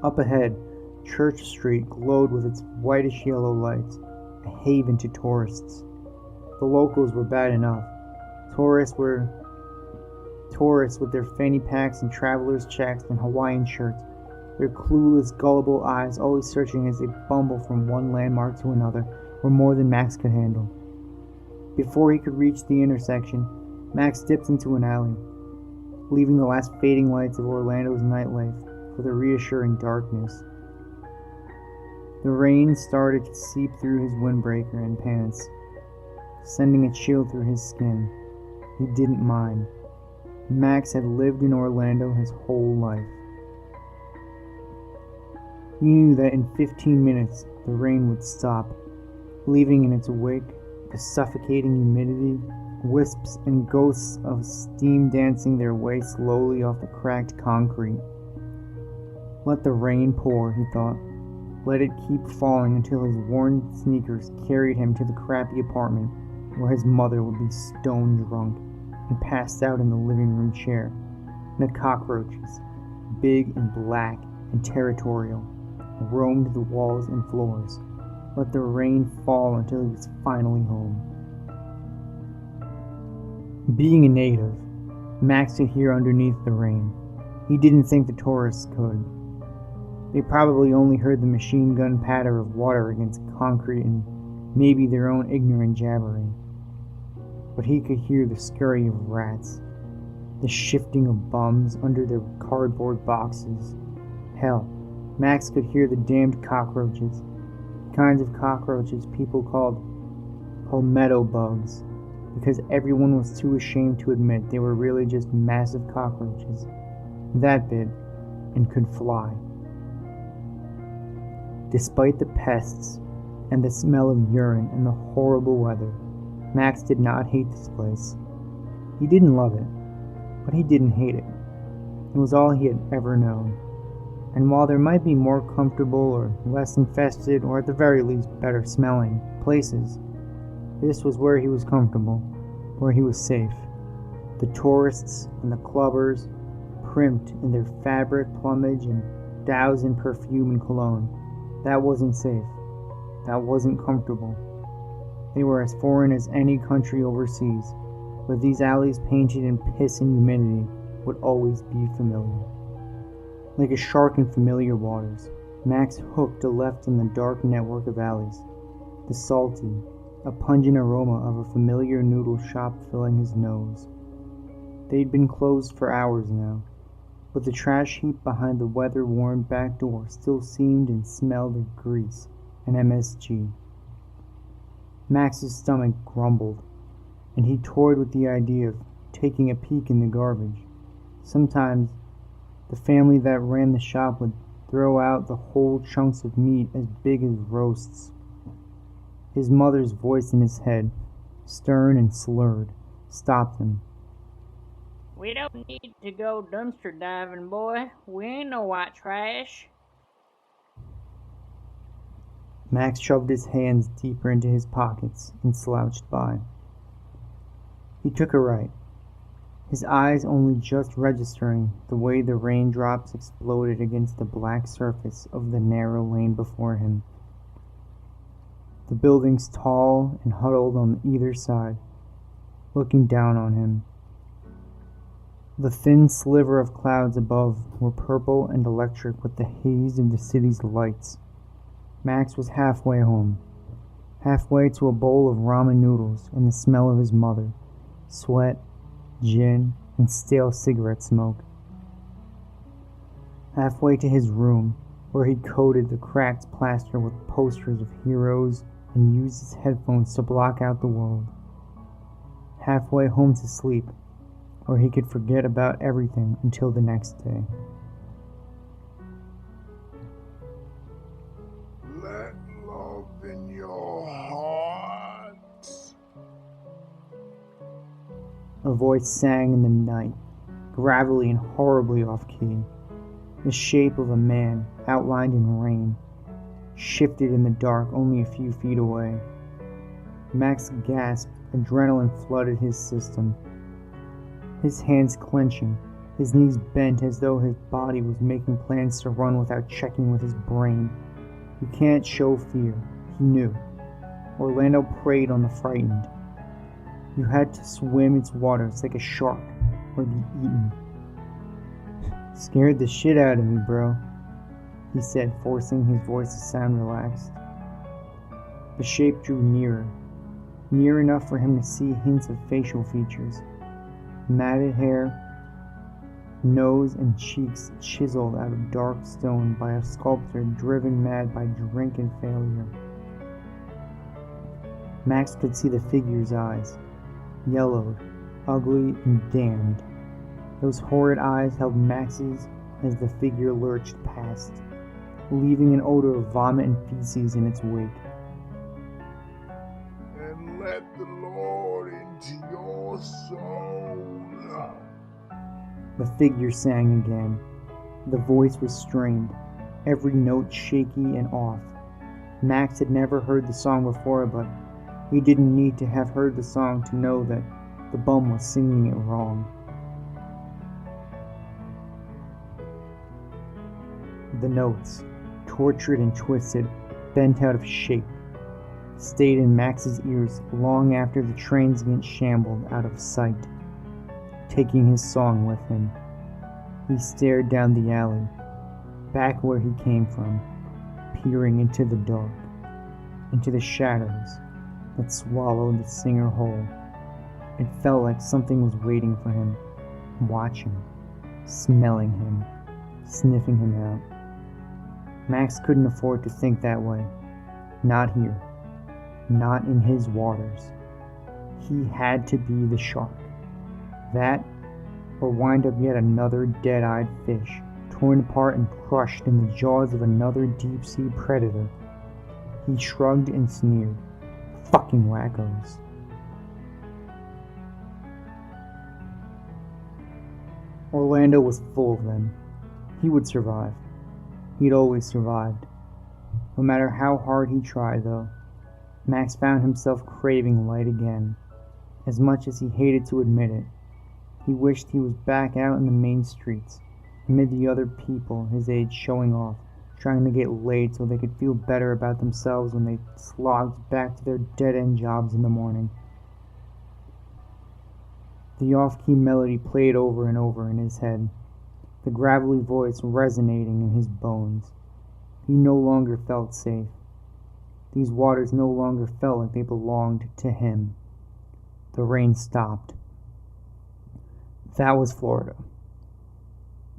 Up ahead, Church Street glowed with its whitish-yellow lights, a haven to tourists. The locals were bad enough. Tourists with their fanny packs and travelers' checks and Hawaiian shirts, their clueless, gullible eyes always searching as they bumble from one landmark to another, were more than Max could handle. Before he could reach the intersection, Max dipped into an alley, leaving the last fading lights of Orlando's nightlife for the reassuring darkness. The rain started to seep through his windbreaker and pants, sending a chill through his skin. He didn't mind. Max had lived in Orlando his whole life. He knew that in 15 minutes the rain would stop, leaving in its wake the suffocating humidity, wisps and ghosts of steam dancing their way slowly off the cracked concrete. Let the rain pour, he thought. Let it keep falling until his worn sneakers carried him to the crappy apartment where his mother would be stone drunk and passed out in the living room chair. And the cockroaches, big and black and territorial, roamed the walls and floors. Let the rain fall until he was finally home. Being a native, Max could hear underneath the rain. He didn't think the tourists could. They probably only heard the machine gun patter of water against concrete and maybe their own ignorant jabbering. But he could hear the scurry of rats, the shifting of bums under their cardboard boxes. Hell, Max could hear the damned cockroaches, kinds of cockroaches people called palmetto bugs, because everyone was too ashamed to admit they were really just massive cockroaches, that big, and could fly. Despite the pests and the smell of urine and the horrible weather, Max did not hate this place. He didn't love it, but he didn't hate it. It was all he had ever known. And while there might be more comfortable or less infested, or at the very least better smelling, places, this was where he was comfortable, where he was safe. The tourists and the clubbers, primped in their fabric plumage and doused in perfume and cologne, that wasn't safe. That wasn't comfortable. They were as foreign as any country overseas, but these alleys painted in piss and humidity would always be familiar. Like a shark in familiar waters, Max hooked a left in the dark network of alleys. The salty, a pungent aroma of a familiar noodle shop filling his nose. They'd been closed for hours now, but the trash heap behind the weather-worn back door still seemed and smelled of grease and MSG. Max's stomach grumbled, and he toyed with the idea of taking a peek in the garbage. Sometimes, the family that ran the shop would throw out the whole chunks of meat as big as roasts. His mother's voice in his head, stern and slurred, stopped him. "We don't need to go dumpster diving, boy. We ain't no white trash." Max shoved his hands deeper into his pockets and slouched by. He took a right, his eyes only just registering the way the raindrops exploded against the black surface of the narrow lane before him. The buildings tall and huddled on either side, looking down on him. The thin sliver of clouds above were purple and electric with the haze of the city's lights. Max was halfway home, halfway to a bowl of ramen noodles and the smell of his mother, sweat, gin, and stale cigarette smoke. Halfway to his room, where he coated the cracked plaster with posters of heroes and used his headphones to block out the world. Halfway home to sleep, where he could forget about everything until the next day. Let love in your heart. A voice sang in the night, gravelly and horribly off-key. The shape of a man, outlined in rain, shifted in the dark only a few feet away. Max gasped, adrenaline flooded his system. His hands clenching, his knees bent as though his body was making plans to run without checking with his brain. You can't show fear, he knew. Orlando preyed on the frightened. You had to swim its waters like a shark, or be eaten. "Scared the shit out of me, bro," he said, forcing his voice to sound relaxed. The shape drew nearer, near enough for him to see hints of facial features. Matted hair, nose and cheeks chiseled out of dark stone by a sculptor driven mad by drink and failure. Max could see the figure's eyes, yellowed, ugly, and damned. Those horrid eyes held Max's as the figure lurched past, leaving an odor of vomit and feces in its wake. And let the Lord into your soul. The figure sang again. The voice was strained, every note shaky and off. Max had never heard the song before, but he didn't need to have heard the song to know that the bum was singing it wrong. The notes, tortured and twisted, bent out of shape, stayed in Max's ears long after the transient shambled out of sight. taking his song with him. He stared down the alley, back where he came from, peering into the dark, into the shadows that swallowed the singer whole. It felt like something was waiting for him, watching, smelling him, sniffing him out. Max couldn't afford to think that way. Not here. Not in his waters. He had to be the shark. That, or wind up yet another dead-eyed fish, torn apart and crushed in the jaws of another deep-sea predator. He shrugged and sneered. Fucking wackos. Orlando was full of them. He would survive. He'd always survived. No matter how hard he tried, though, Max found himself craving light again. As much as he hated to admit it, he wished he was back out in the main streets, amid the other people his age showing off, trying to get laid so they could feel better about themselves when they slogged back to their dead-end jobs in the morning. The off-key melody played over and over in his head, the gravelly voice resonating in his bones. He no longer felt safe. These waters no longer felt like they belonged to him. The rain stopped. That was Florida.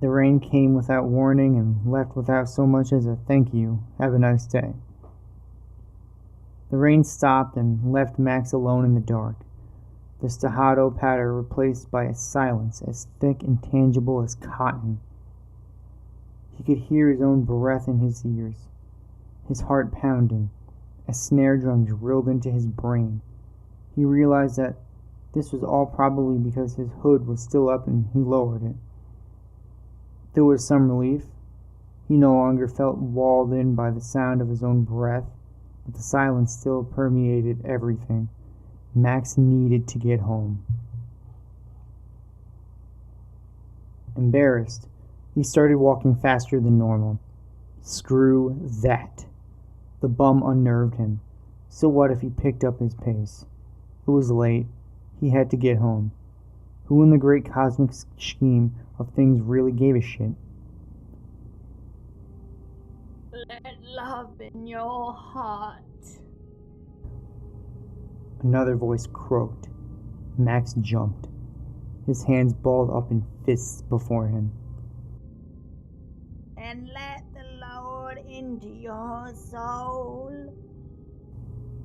The rain came without warning and left without so much as a thank you, have a nice day. The rain stopped and left Max alone in the dark, the staccato patter replaced by a silence as thick and tangible as cotton. He could hear his own breath in his ears, his heart pounding, a snare drum drilled into his brain. He realized that this was all probably because his hood was still up and he lowered it. There was some relief. He no longer felt walled in by the sound of his own breath, but the silence still permeated everything. Max needed to get home. Embarrassed, he started walking faster than normal. Screw that. The bum unnerved him. So what if he picked up his pace? It was late. He had to get home. Who in the great cosmic scheme of things really gave a shit? Let love in your heart. Another voice croaked. Max jumped. His hands balled up in fists before him. And let the Lord into your soul,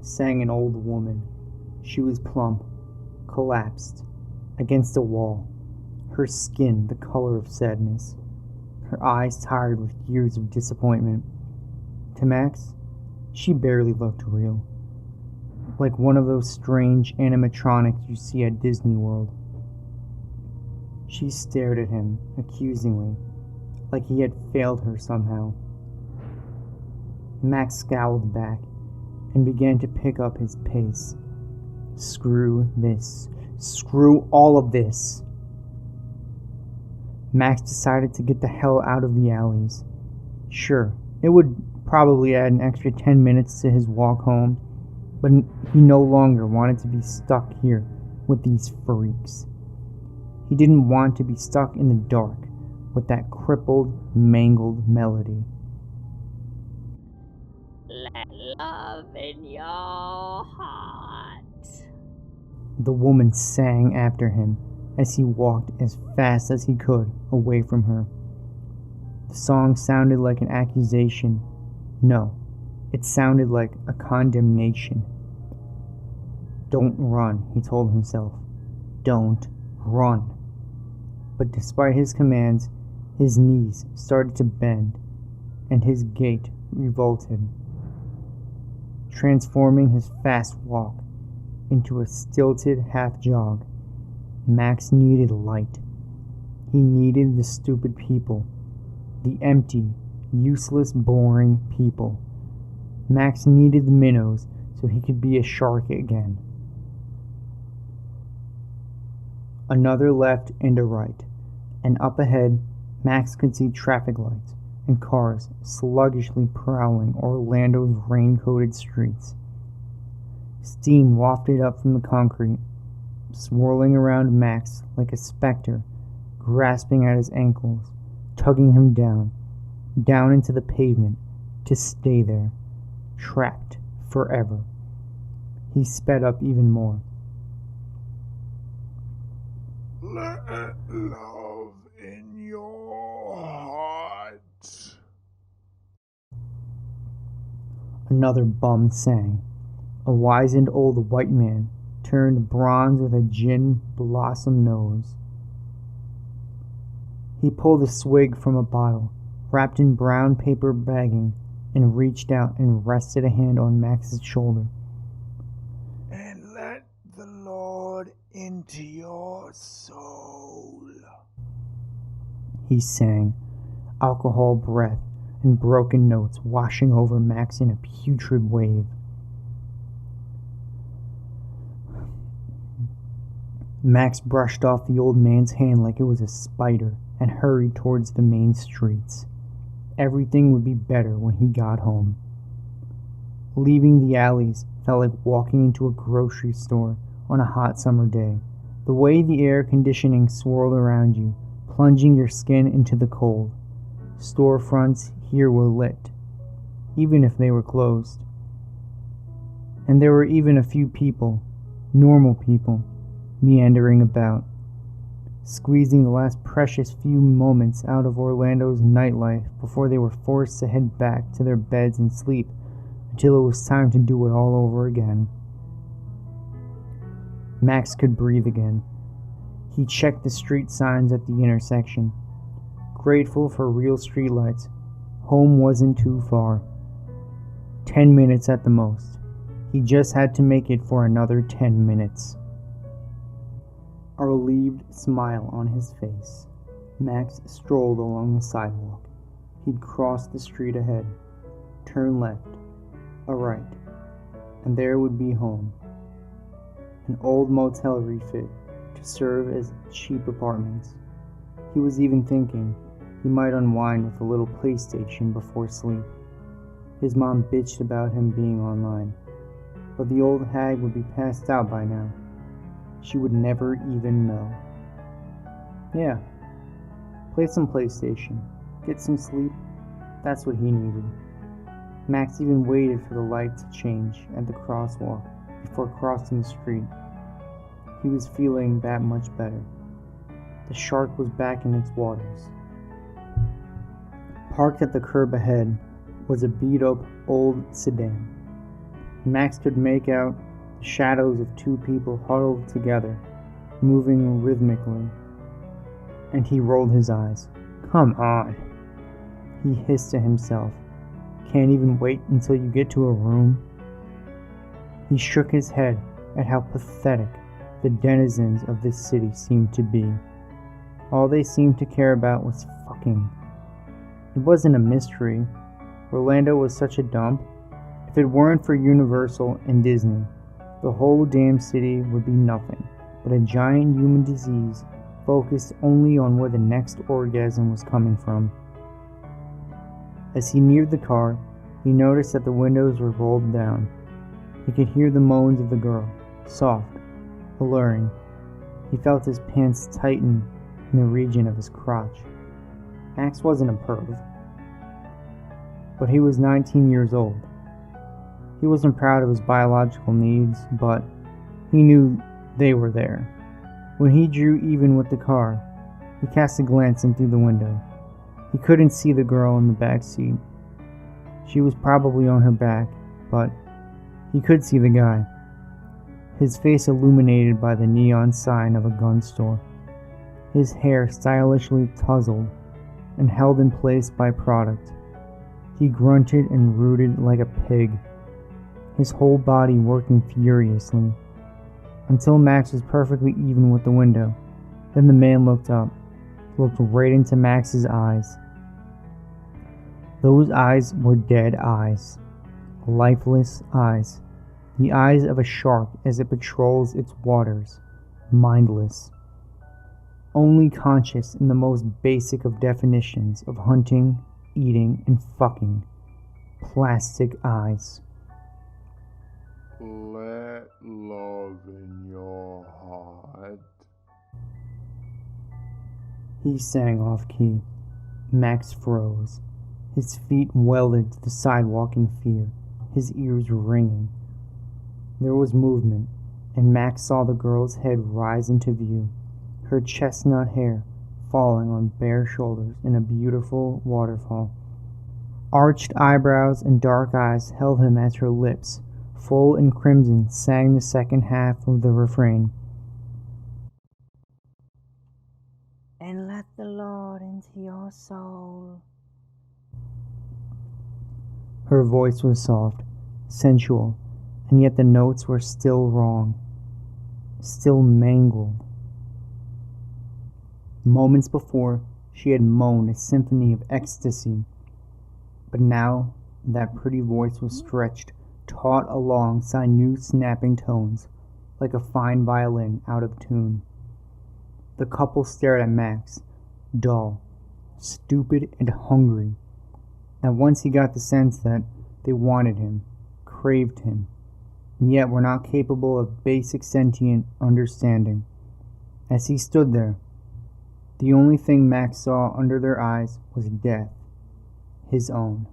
Sang an old woman. She was plump, collapsed, against a wall, her skin the color of sadness, her eyes tired with years of disappointment. To Max, she barely looked real, like one of those strange animatronics you see at Disney World. She stared at him accusingly, like he had failed her somehow. Max scowled back and began to pick up his pace. Screw this. Screw all of this. Max decided to get the hell out of the alleys. Sure, it would probably add an extra 10 minutes to his walk home, but he no longer wanted to be stuck here with these freaks. He didn't want to be stuck in the dark with that crippled, mangled melody. let love in your heart. The woman sang after him as he walked as fast as he could away from her. The song sounded like an accusation. No, it sounded like a condemnation. Don't run, he told himself. Don't run. But despite his commands, his knees started to bend, and his gait revolted, transforming his fast walk into a stilted half-jog. Max needed light. He needed the stupid people, the empty, useless, boring people. Max needed the minnows so he could be a shark again. Another left and a right, and up ahead, Max could see traffic lights and cars sluggishly prowling Orlando's rain-coated streets. Steam wafted up from the concrete. swirling around Max like a specter, grasping at his ankles, tugging him down into the pavement, to stay there, trapped forever. He sped up even more. Let love in your heart. Another bum sang. A wizened old white man, turned bronze with a gin blossom nose. He pulled a swig from a bottle, wrapped in brown paper bagging, and reached out and rested a hand on Max's shoulder. And let the Lord into your soul. He sang, alcohol breath and broken notes washing over Max in a putrid wave. Max brushed off the old man's hand like it was a spider and hurried towards the main streets. Everything would be better when he got home. Leaving the alleys felt like walking into a grocery store on a hot summer day. The way the air conditioning swirled around you, plunging your skin into the cold. Storefronts here were lit, even if they were closed. And there were even a few people, normal people, meandering about, squeezing the last precious few moments out of Orlando's nightlife before they were forced to head back to their beds and sleep until it was time to do it all over again. Max could breathe again. He checked the street signs at the intersection. Grateful for real streetlights, home wasn't too far. 10 minutes at the most. He just had to make it for another 10 minutes. A relieved smile on his face, Max strolled along the sidewalk. He'd cross the street ahead, turn left, a right, and there would be home. An old motel refit to serve as cheap apartments. He was even thinking he might unwind with a little PlayStation before sleep. His mom bitched about him being online, but the old hag would be passed out by now. She would never even know. Yeah, play some PlayStation, get some sleep, that's what he needed. Max even waited for the light to change at the crosswalk before crossing the street. He was feeling that much better. The shark was back in its waters. Parked at the curb ahead was a beat-up old sedan. Max could make out the shadows of two people huddled together, moving rhythmically, and he rolled his eyes. Come on, he hissed to himself. Can't even wait until you get to a room? He shook his head at how pathetic the denizens of this city seemed to be. All they seemed to care about was fucking. It wasn't a mystery. Orlando was such a dump. If it weren't for Universal and Disney, the whole damn city would be nothing but a giant human disease focused only on where the next orgasm was coming from. As he neared the car, he noticed that the windows were rolled down. He could hear the moans of the girl, soft, alluring. He felt his pants tighten in the region of his crotch. Max wasn't a perv, but he was 19 years old. He wasn't proud of his biological needs, but he knew they were there. When he drew even with the car, he cast a glance in through the window. He couldn't see the girl in the back seat. She was probably on her back, but he could see the guy, his face illuminated by the neon sign of a gun store, his hair stylishly tousled and held in place by product. He grunted and rooted like a pig, his whole body working furiously, until Max was perfectly even with the window. Then the man looked up, looked right into Max's eyes. Those eyes were dead eyes, lifeless eyes, the eyes of a shark as it patrols its waters, mindless, only conscious in the most basic of definitions of hunting, eating, and fucking. Plastic eyes. Let love in your heart. He sang off key. Max froze. His feet welded to the sidewalk in fear, his ears ringing. There was movement, and Max saw the girl's head rise into view, her chestnut hair falling on bare shoulders in a beautiful waterfall. Arched eyebrows and dark eyes held him as her lips, full and crimson, sang the second half of the refrain. And let the Lord into your soul. Her voice was soft, sensual, and yet the notes were still wrong, still mangled. Moments before, she had moaned a symphony of ecstasy, but now that pretty voice was stretched, taut alongside new snapping tones, like a fine violin out of tune. The couple stared at Max, dull, stupid, and hungry. At once he got the sense that they wanted him, craved him, and yet were not capable of basic sentient understanding. As he stood there, the only thing Max saw under their eyes was death, his own.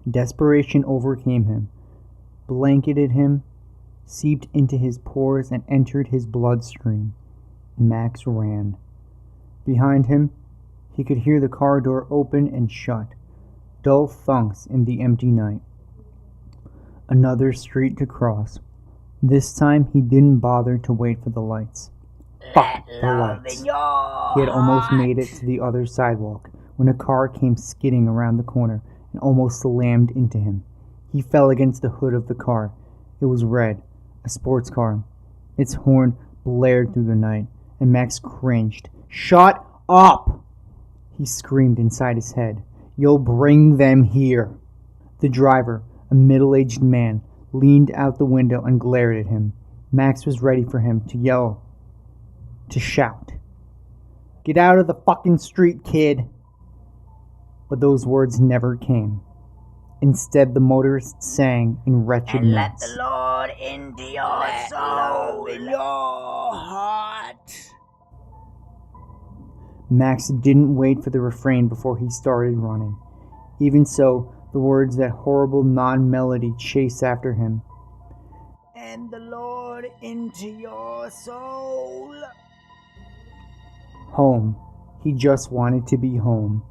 Desperation overcame him, blanketed him, seeped into his pores, and entered his bloodstream. Max ran. Behind him, he could hear the car door open and shut, dull thunks in the empty night. Another street to cross. This time he didn't bother to wait for the lights. Fuck the lights. He had almost made it to the other sidewalk when a car came skidding around the corner and almost slammed into him. He fell against the hood of the car. It was red, a sports car. Its horn blared through the night, and Max cringed. "Shut up!" he screamed inside his head. "You'll bring them here." The driver, a middle-aged man, leaned out the window and glared at him. Max was ready for him to yell, to shout, "Get out of the fucking street, kid!" But those words never came. Instead, the motorist sang in wretched And let notes. the Lord into your soul, in your heart. Max didn't wait for the refrain before he started running. Even so, the words, that horrible non-melody, chased after him. And the Lord into your soul. Home. He just wanted to be home.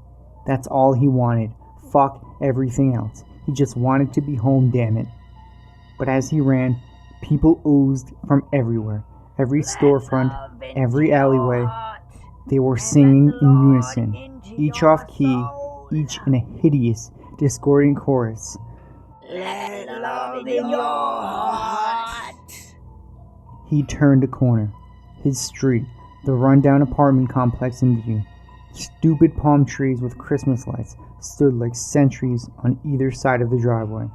That's all he wanted. Fuck everything else. He just wanted to be home, damn it. But as he ran, people oozed from everywhere. Every storefront, every alleyway. They were singing in unison, each off key, each in a hideous, discordant chorus. Let love in your heart. He turned a corner. His street, the rundown apartment complex in view. Stupid palm trees with Christmas lights stood like sentries on either side of the driveway.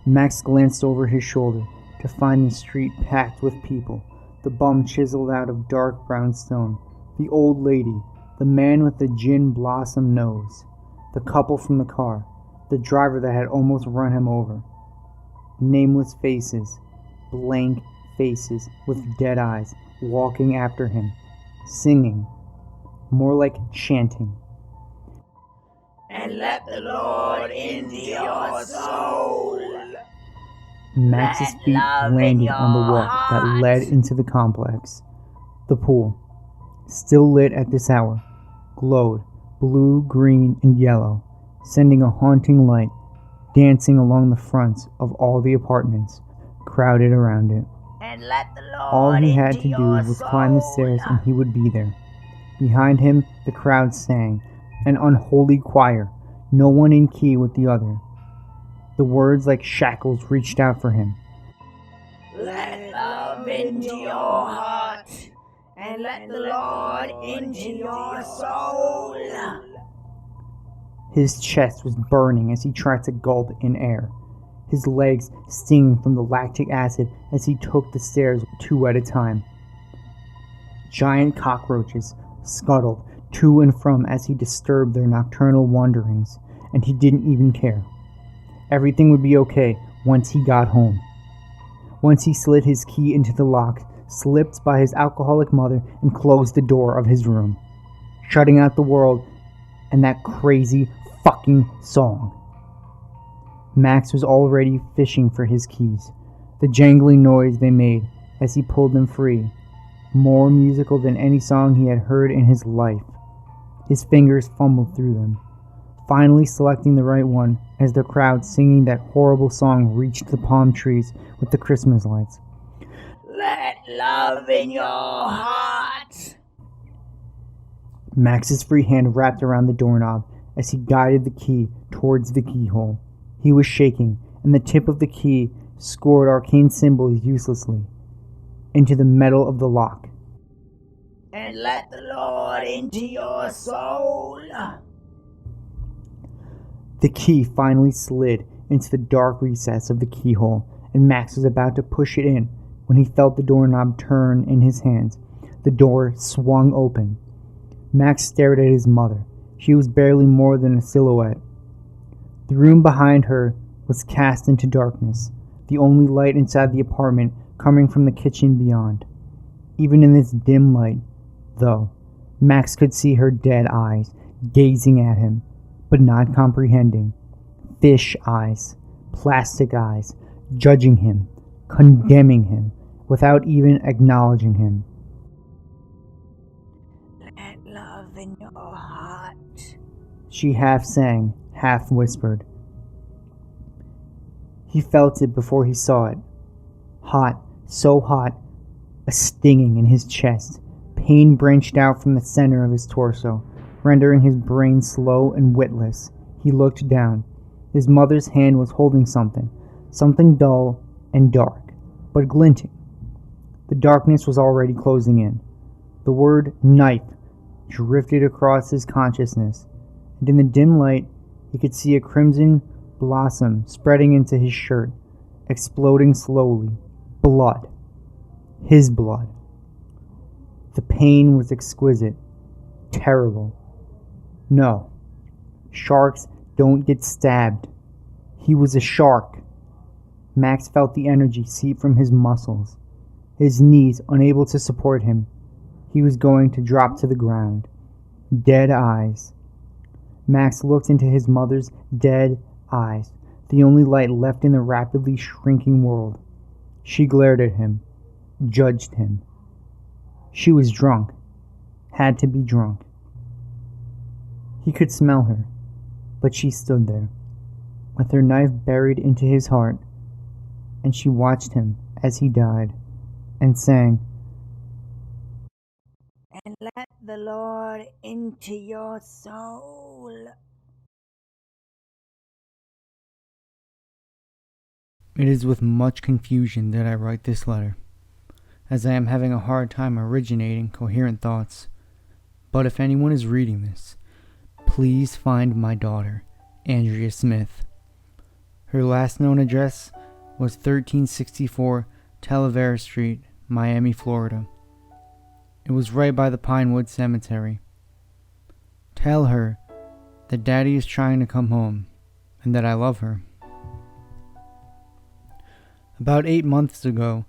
Max glanced over his shoulder to find the street packed with people, the bum chiseled out of dark brown stone, the old lady, the man with the gin blossom nose, the couple from the car, the driver that had almost run him over. Nameless faces, blank faces with dead eyes, walking after him, singing, more like chanting. And let the Lord into your soul. Max's Let feet love in landed your on the walk that heart. led into the complex. The pool, still lit at this hour, glowed blue, green, and yellow, sending a haunting light dancing along the fronts of all the apartments crowded around it. And let the Lord All he had to into do your was climb the soul. stairs and he would be there. Behind him, the crowd sang, an unholy choir, no one in key with the other. The words like shackles reached out for him. Let love into your heart. And let the Lord into your soul. His chest was burning as he tried to gulp in air, his legs stinging from the lactic acid as he took the stairs two at a time. Giant cockroaches scuttled to and from as he disturbed their nocturnal wanderings, and he didn't even care. Everything would be okay once he got home. Once he slid his key into the lock, slipped by his alcoholic mother, and closed the door of his room, shutting out the world and that crazy fucking song. Max was already fishing for his keys. The jangling noise they made as he pulled them free, more musical than any song he had heard in his life. His fingers fumbled through them, finally selecting the right one as the crowd singing that horrible song reached the palm trees with the Christmas lights. Let love in your heart. Max's free hand wrapped around the doorknob as he guided the key towards the keyhole. He was shaking, and the tip of the key scored arcane symbols uselessly into the metal of the lock. And let the Lord into your soul. The key finally slid into the dark recess of the keyhole, and Max was about to push it in when he felt the doorknob turn in his hands. The door swung open. Max stared at his mother. She was barely more than a silhouette. The room behind her was cast into darkness, the only light inside the apartment coming from the kitchen beyond. Even in this dim light, though, Max could see her dead eyes gazing at him, but not comprehending. Fish eyes, plastic eyes, judging him, condemning him, without even acknowledging him. Let love in your heart. She half sang, half whispered. He felt it before he saw it. Hot, so hot, a stinging in his chest. Pain branched out from the center of his torso, rendering his brain slow and witless. He looked down. His mother's hand was holding something dull and dark, but glinting. The darkness was already closing in. The word knife drifted across his consciousness, and in the dim light, he could see a crimson blossom spreading into his shirt, exploding slowly. Blood. His blood. The pain was exquisite. Terrible. No. Sharks don't get stabbed. He was a shark. Max felt the energy seep from his muscles. His knees unable to support him. He was going to drop to the ground. Dead eyes. Max looked into his mother's dead eyes, the only light left in the rapidly shrinking world. She glared at him, judged him. She was drunk. Had to be drunk. He could smell her, but she stood there, with her knife buried into his heart, and she watched him as he died, and sang, And let the Lord into your soul. It is with much confusion that I write this letter, as I am having a hard time originating coherent thoughts. But if anyone is reading this, please find my daughter, Andrea Smith. Her last known address was 1364 Talavera Street, Miami, Florida. It was right by the Pinewood Cemetery. Tell her that Daddy is trying to come home, and that I love her. About 8 months ago,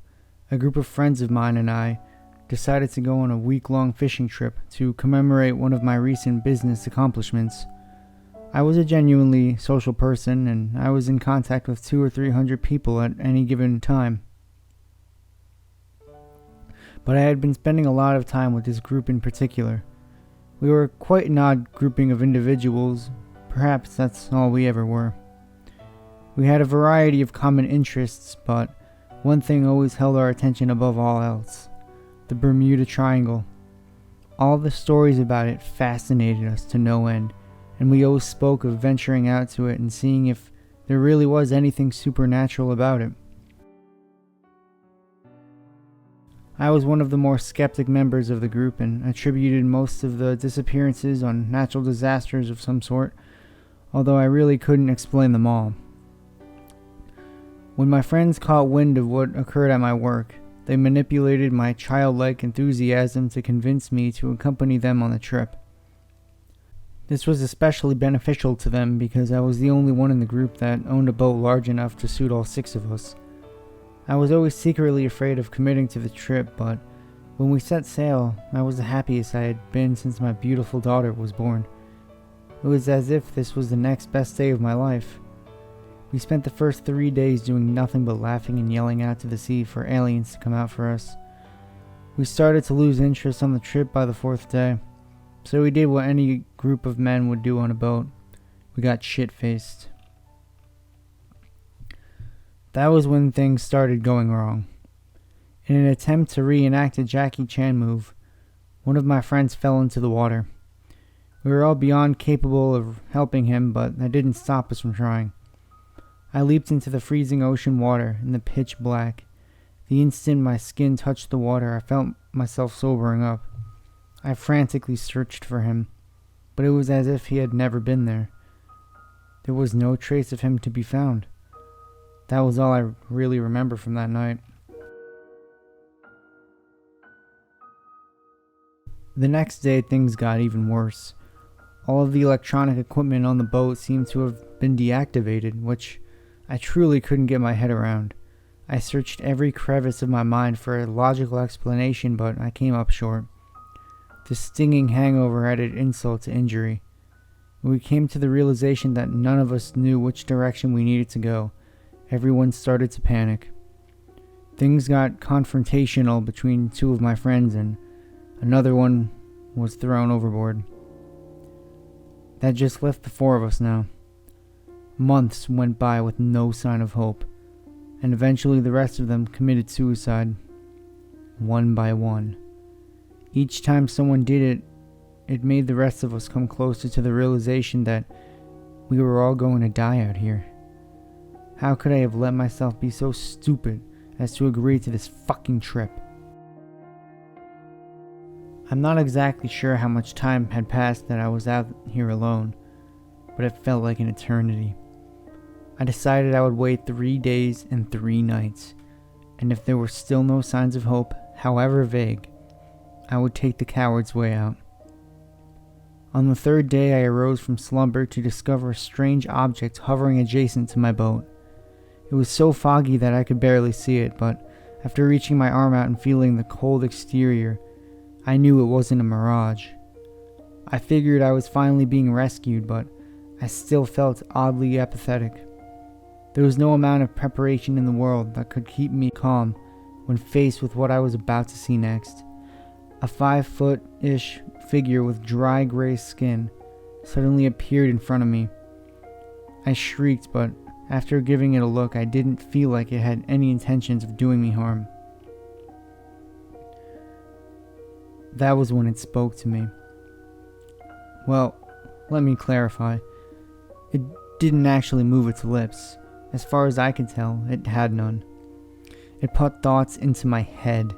a group of friends of mine and I decided to go on a week-long fishing trip to commemorate one of my recent business accomplishments. I was a genuinely social person, and I was in contact with 200 or 300 people at any given time. But I had been spending a lot of time with this group in particular. We were quite an odd grouping of individuals. Perhaps that's all we ever were. We had a variety of common interests, but one thing always held our attention above all else: the Bermuda Triangle. All the stories about it fascinated us to no end, and we always spoke of venturing out to it and seeing if there really was anything supernatural about it. I was one of the more skeptic members of the group and attributed most of the disappearances on natural disasters of some sort, although I really couldn't explain them all. When my friends caught wind of what occurred at my work, they manipulated my childlike enthusiasm to convince me to accompany them on the trip. This was especially beneficial to them because I was the only one in the group that owned a boat large enough to suit all 6 of us. I was always secretly afraid of committing to the trip, but when we set sail, I was the happiest I had been since my beautiful daughter was born. It was as if this was the next best day of my life. We spent the first 3 days doing nothing but laughing and yelling out to the sea for aliens to come out for us. We started to lose interest on the trip by the 4th day, so we did what any group of men would do on a boat. We got shit-faced. That was when things started going wrong. In an attempt to reenact a Jackie Chan move, one of my friends fell into the water. We were all beyond capable of helping him, but that didn't stop us from trying. I leaped into the freezing ocean water in the pitch black. The instant my skin touched the water, I felt myself sobering up. I frantically searched for him, but it was as if he had never been there. There was no trace of him to be found. That was all I really remember from that night. The next day, things got even worse. All of the electronic equipment on the boat seemed to have been deactivated, which I truly couldn't get my head around. I searched every crevice of my mind for a logical explanation, but I came up short. The stinging hangover added insult to injury. When we came to the realization that none of us knew which direction we needed to go, everyone started to panic. Things got confrontational between two of my friends, and another one was thrown overboard. That just left the 4 of us now. Months went by with no sign of hope, and eventually the rest of them committed suicide, one by one. Each time someone did it, it made the rest of us come closer to the realization that we were all going to die out here. How could I have let myself be so stupid as to agree to this fucking trip? I'm not exactly sure how much time had passed that I was out here alone, but it felt like an eternity. I decided I would wait 3 days and 3 nights, and if there were still no signs of hope, however vague, I would take the coward's way out. On the 3rd day, I arose from slumber to discover a strange object hovering adjacent to my boat. It was so foggy that I could barely see it, but after reaching my arm out and feeling the cold exterior, I knew it wasn't a mirage. I figured I was finally being rescued, but I still felt oddly apathetic. There was no amount of preparation in the world that could keep me calm when faced with what I was about to see next. A 5-foot-ish figure with dry gray skin suddenly appeared in front of me. I shrieked, but after giving it a look, I didn't feel like it had any intentions of doing me harm. That was when it spoke to me. Well, let me clarify. It didn't actually move its lips. As far as I could tell, it had none. It put thoughts into my head.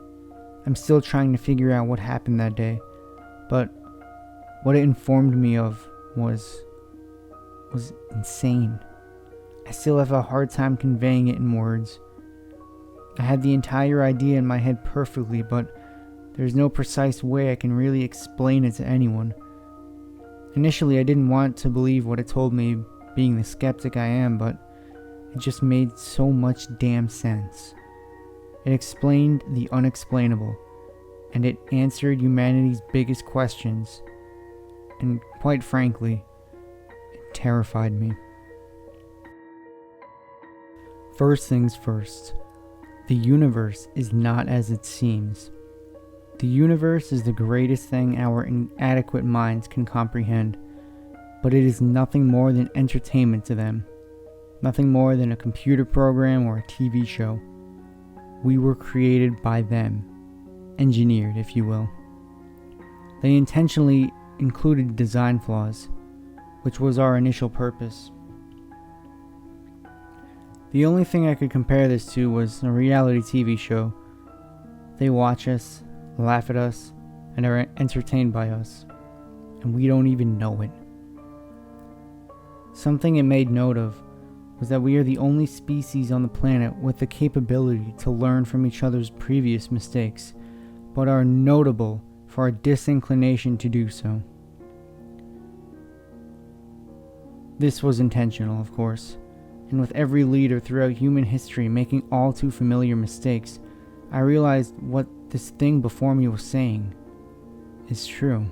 I'm still trying to figure out what happened that day, but what it informed me of was insane. I still have a hard time conveying it in words. I had the entire idea in my head perfectly, but there's no precise way I can really explain it to anyone. Initially, I didn't want to believe what it told me, being the skeptic I am, but it just made so much damn sense. It explained the unexplainable, and it answered humanity's biggest questions, and quite frankly, it terrified me. First things first, the universe is not as it seems. The universe is the greatest thing our inadequate minds can comprehend, but it is nothing more than entertainment to them, nothing more than a computer program or a TV show. We were created by them, engineered, if you will. They intentionally included design flaws, which was our initial purpose. The only thing I could compare this to was a reality TV show. They watch us, laugh at us, and are entertained by us, and we don't even know it. Something it made note of was that we are the only species on the planet with the capability to learn from each other's previous mistakes, but are notable for our disinclination to do so. This was intentional, of course. and with every leader throughout human history making all too familiar mistakes, I realized what this thing before me was saying is true.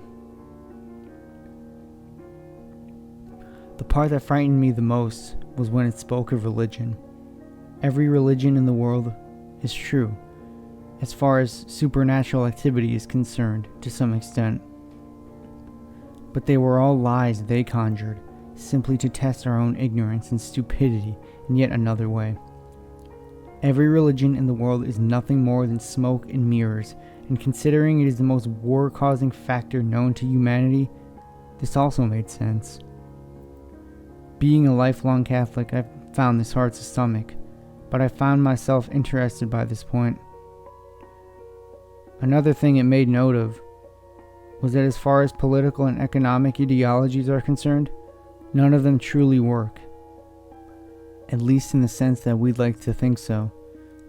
The part that frightened me the most was when it spoke of religion. Every religion in the world is true, as far as supernatural activity is concerned, to some extent. But they were all lies they conjured, simply to test our own ignorance and stupidity in yet another way. Every religion in the world is nothing more than smoke and mirrors, and considering it is the most war-causing factor known to humanity, this also made sense. Being a lifelong Catholic, I've found this hard to stomach, but I found myself interested by this point. Another thing it made note of was that as far as political and economic ideologies are concerned, none of them truly work. At least in the sense that we'd like to think so.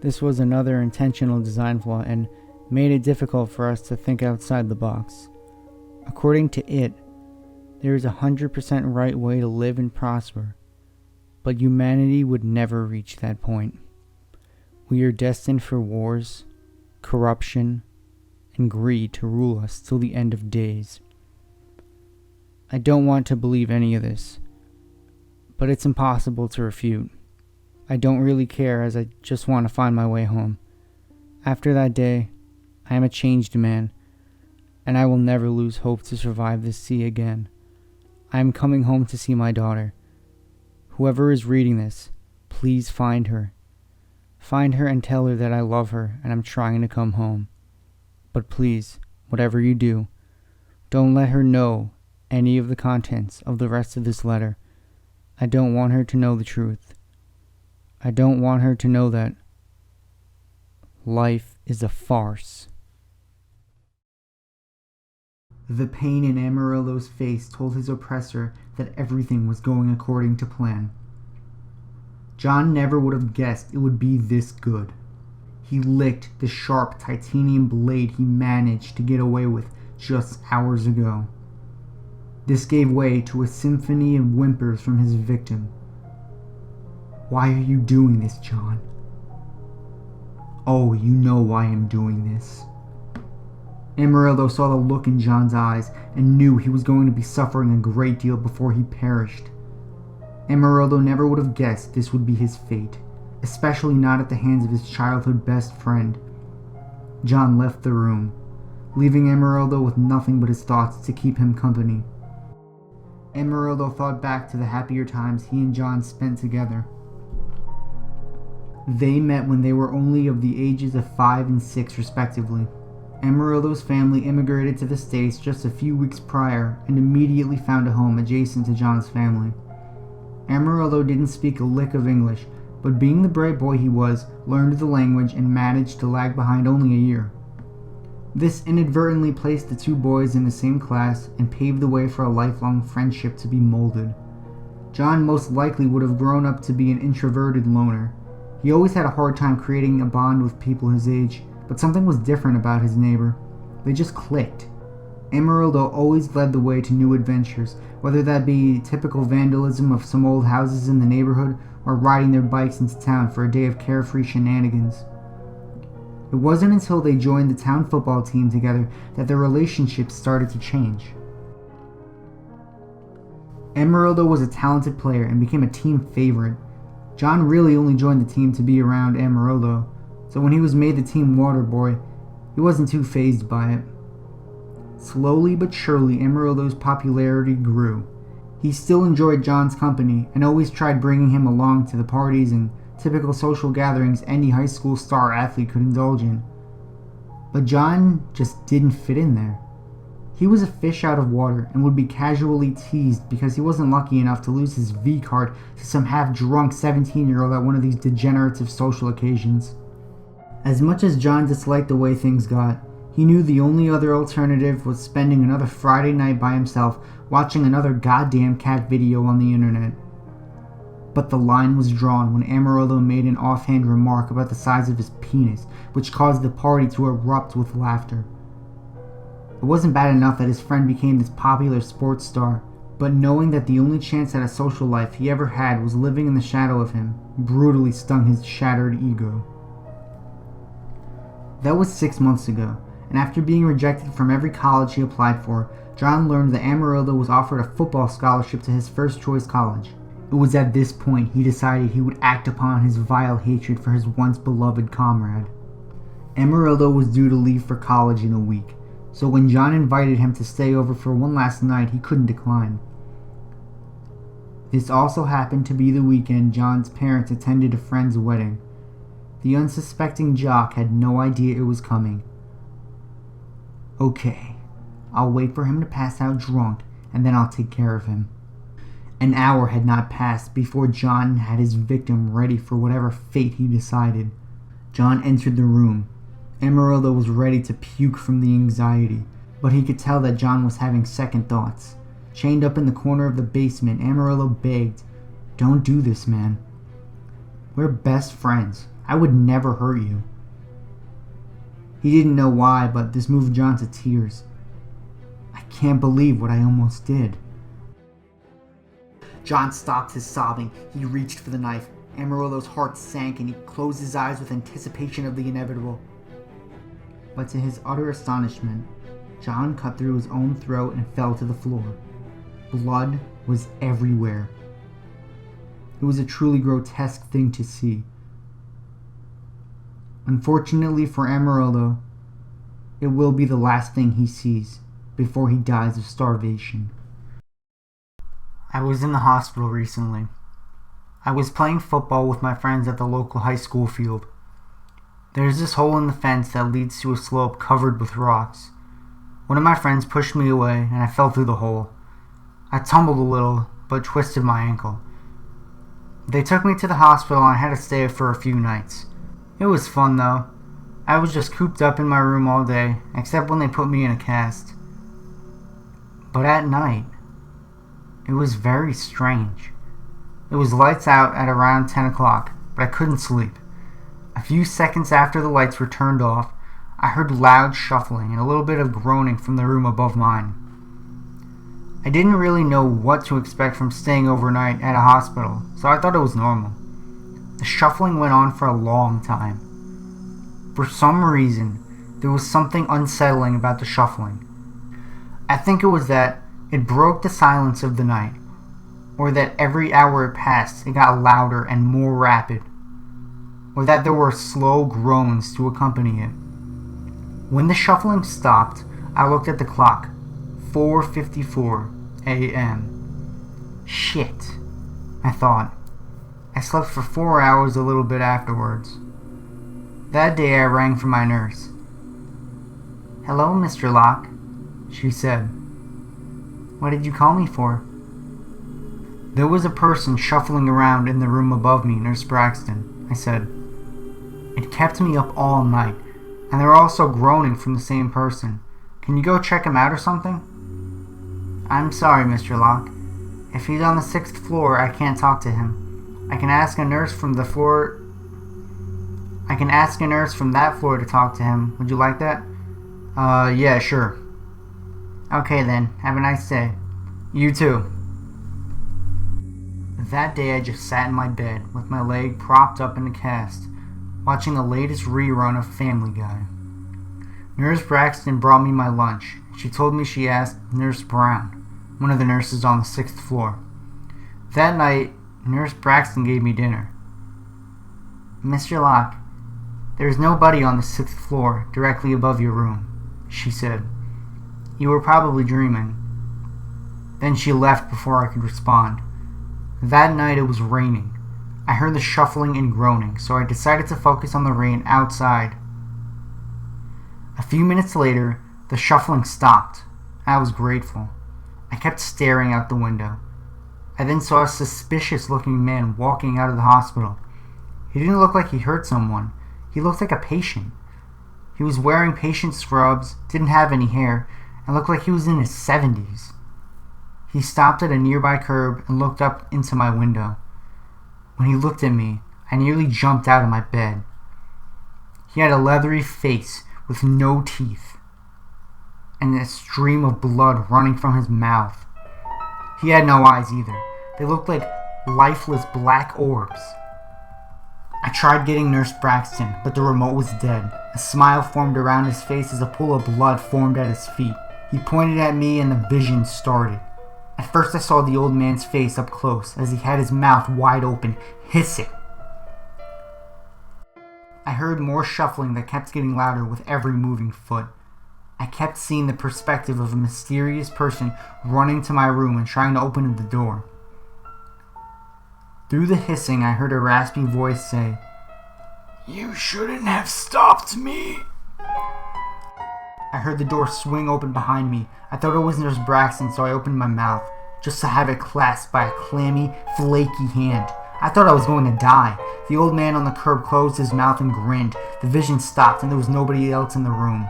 This was another intentional design flaw and made it difficult for us to think outside the box. According to it, there is 100% right way to live and prosper, but humanity would never reach that point. We are destined for wars, corruption, and greed to rule us till the end of days. I don't want to believe any of this, but it's impossible to refute. I don't really care, as I just want to find my way home. After that day, I am a changed man, and I will never lose hope to survive this sea again. I am coming home to see my daughter. Whoever is reading this, please find her. Find her and tell her that I love her and I'm trying to come home. But please, whatever you do, don't let her know any of the contents of the rest of this letter. I don't want her to know the truth. I don't want her to know that life is a farce. The pain in Amarillo's face told his oppressor that everything was going according to plan. John never would have guessed it would be this good. He licked the sharp titanium blade he managed to get away with just hours ago. This gave way to a symphony of whimpers from his victim. "Why are you doing this, John?" "Oh, you know why I'm doing this." Amarillo saw the look in John's eyes and knew he was going to be suffering a great deal before he perished. Amarillo never would have guessed this would be his fate, especially not at the hands of his childhood best friend. John left the room, leaving Amarillo with nothing but his thoughts to keep him company. Amarillo thought back to the happier times he and John spent together. They met when they were only of the ages of 5 and 6 respectively. Amarillo's family immigrated to the States just a few weeks prior and immediately found a home adjacent to John's family. Amarillo didn't speak a lick of English, but being the bright boy he was, learned the language and managed to lag behind only a year. This inadvertently placed the two boys in the same class and paved the way for a lifelong friendship to be molded. John most likely would have grown up to be an introverted loner. He always had a hard time creating a bond with people his age, but something was different about his neighbor. They just clicked. Amarillo always led the way to new adventures, whether that be typical vandalism of some old houses in the neighborhood or riding their bikes into town for a day of carefree shenanigans. It wasn't until they joined the town football team together that their relationship started to change. Amarillo was a talented player and became a team favorite. John really only joined the team to be around Amarillo, so when he was made the team water boy, he wasn't too fazed by it. Slowly but surely, Amarillo's popularity grew. He still enjoyed John's company and always tried bringing him along to the parties and typical social gatherings any high school star athlete could indulge in. But John just didn't fit in there. He was a fish out of water and would be casually teased because he wasn't lucky enough to lose his V card to some half-drunk 17-year-old at one of these degenerative social occasions. As much as John disliked the way things got, he knew the only other alternative was spending another Friday night by himself watching another goddamn cat video on the internet. But the line was drawn when Amarillo made an offhand remark about the size of his penis, which caused the party to erupt with laughter. It wasn't bad enough that his friend became this popular sports star. but knowing that the only chance at a social life he ever had was living in the shadow of him brutally stung his shattered ego. That was 6 months ago, and after being rejected from every college he applied for, John learned that Amarillo was offered a football scholarship to his first choice college. It was at this point he decided he would act upon his vile hatred for his once beloved comrade. Amarillo was due to leave for college in a week, so when John invited him to stay over for one last night, he couldn't decline. This also happened to be the weekend John's parents attended a friend's wedding. The unsuspecting jock had no idea it was coming. Okay, I'll wait for him to pass out drunk, and then I'll take care of him. An hour had not passed before John had his victim ready for whatever fate he decided. John entered the room. Amarillo was ready to puke from the anxiety, but he could tell that John was having second thoughts. Chained up in the corner of the basement, Amarillo begged, "Don't do this, man. We're best friends. I would never hurt you." He didn't know why, but this moved John to tears. "I can't believe what I almost did." John stopped his sobbing. He reached for the knife. Amarillo's heart sank and he closed his eyes with anticipation of the inevitable. But to his utter astonishment, John cut through his own throat and fell to the floor. Blood was everywhere. It was a truly grotesque thing to see. Unfortunately for Amarillo, it will be the last thing he sees before he dies of starvation. I was in the hospital recently. I was playing football with my friends at the local high school field. There's this hole in the fence that leads to a slope covered with rocks. One of my friends pushed me away and I fell through the hole. I tumbled a little, but twisted my ankle. They took me to the hospital and I had to stay for a few nights. It was fun though. I was just cooped up in my room all day, except when they put me in a cast. But at night, it was very strange. It was lights out at around 10 o'clock, but I couldn't sleep. A few seconds after the lights were turned off, I heard loud shuffling and a little bit of groaning from the room above mine. I didn't really know what to expect from staying overnight at a hospital, so I thought it was normal. The shuffling went on for a long time. For some reason, there was something unsettling about the shuffling. I think it was that it broke the silence of the night, or that every hour it passed it got louder and more rapid, or that there were slow groans to accompany it. When the shuffling stopped, I looked at the clock. 4:54 a.m. Shit, I thought. I slept for 4 hours a little bit afterwards. That day I rang for my nurse. "Hello, Mr. Locke," she said. "What did you call me for?" "There was a person shuffling around in the room above me, Nurse Braxton," I said. "It kept me up all night, and they're also groaning from the same person. Can you go check him out or something?" "I'm sorry, Mr. Locke. If he's on the 6th floor, I can't talk to him. I can ask a nurse from that floor to talk to him. Would you like that?" Yeah, sure." "Okay then, have a nice day." "You too." That day I just sat in my bed with my leg propped up in a cast, watching the latest rerun of Family Guy. Nurse Braxton brought me my lunch. She told me she asked Nurse Brown, one of the nurses on the 6th floor. That night, Nurse Braxton gave me dinner. "Mr. Locke, there is nobody on the 6th floor directly above your room," she said. "You were probably dreaming." Then she left before I could respond. That night it was raining. I heard the shuffling and groaning, so I decided to focus on the rain outside. A few minutes later, the shuffling stopped. I was grateful. I kept staring out the window. I then saw a suspicious-looking man walking out of the hospital. He didn't look like he hurt someone. He looked like a patient. He was wearing patient scrubs, didn't have any hair, and looked like he was in his 70s. He stopped at a nearby curb and looked up into my window. When he looked at me, I nearly jumped out of my bed. He had a leathery face with no teeth, and a stream of blood running from his mouth. He had no eyes either. They looked like lifeless black orbs. I tried getting Nurse Braxton, but the remote was dead. A smile formed around his face as a pool of blood formed at his feet. He pointed at me and the vision started. At first I saw the old man's face up close as he had his mouth wide open, hissing. I heard more shuffling that kept getting louder with every moving foot. I kept seeing the perspective of a mysterious person running to my room and trying to open the door. Through the hissing, I heard a raspy voice say, "You shouldn't have stopped me." I heard the door swing open behind me. I thought it was Nurse Braxton, so I opened my mouth, just to have it clasped by a clammy, flaky hand. I thought I was going to die. The old man on the curb closed his mouth and grinned. The vision stopped and there was nobody else in the room.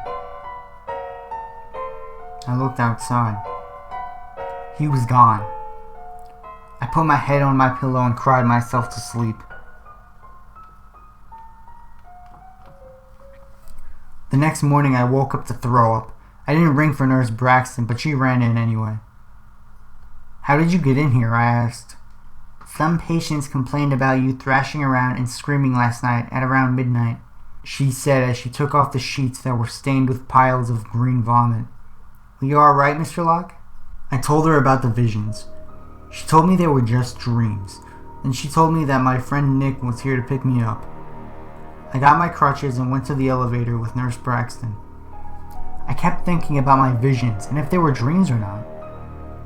I looked outside. He was gone. I put my head on my pillow and cried myself to sleep. The next morning I woke up to throw up. I didn't ring for Nurse Braxton, but she ran in anyway. "How did you get in here?" I asked. "Some patients complained about you thrashing around and screaming last night at around midnight," she said as she took off the sheets that were stained with piles of green vomit. "Were you alright, Mr. Locke?" I told her about the visions. She told me they were just dreams. Then she told me that my friend Nick was here to pick me up. I got my crutches and went to the elevator with Nurse Braxton. I kept thinking about my visions and if they were dreams or not.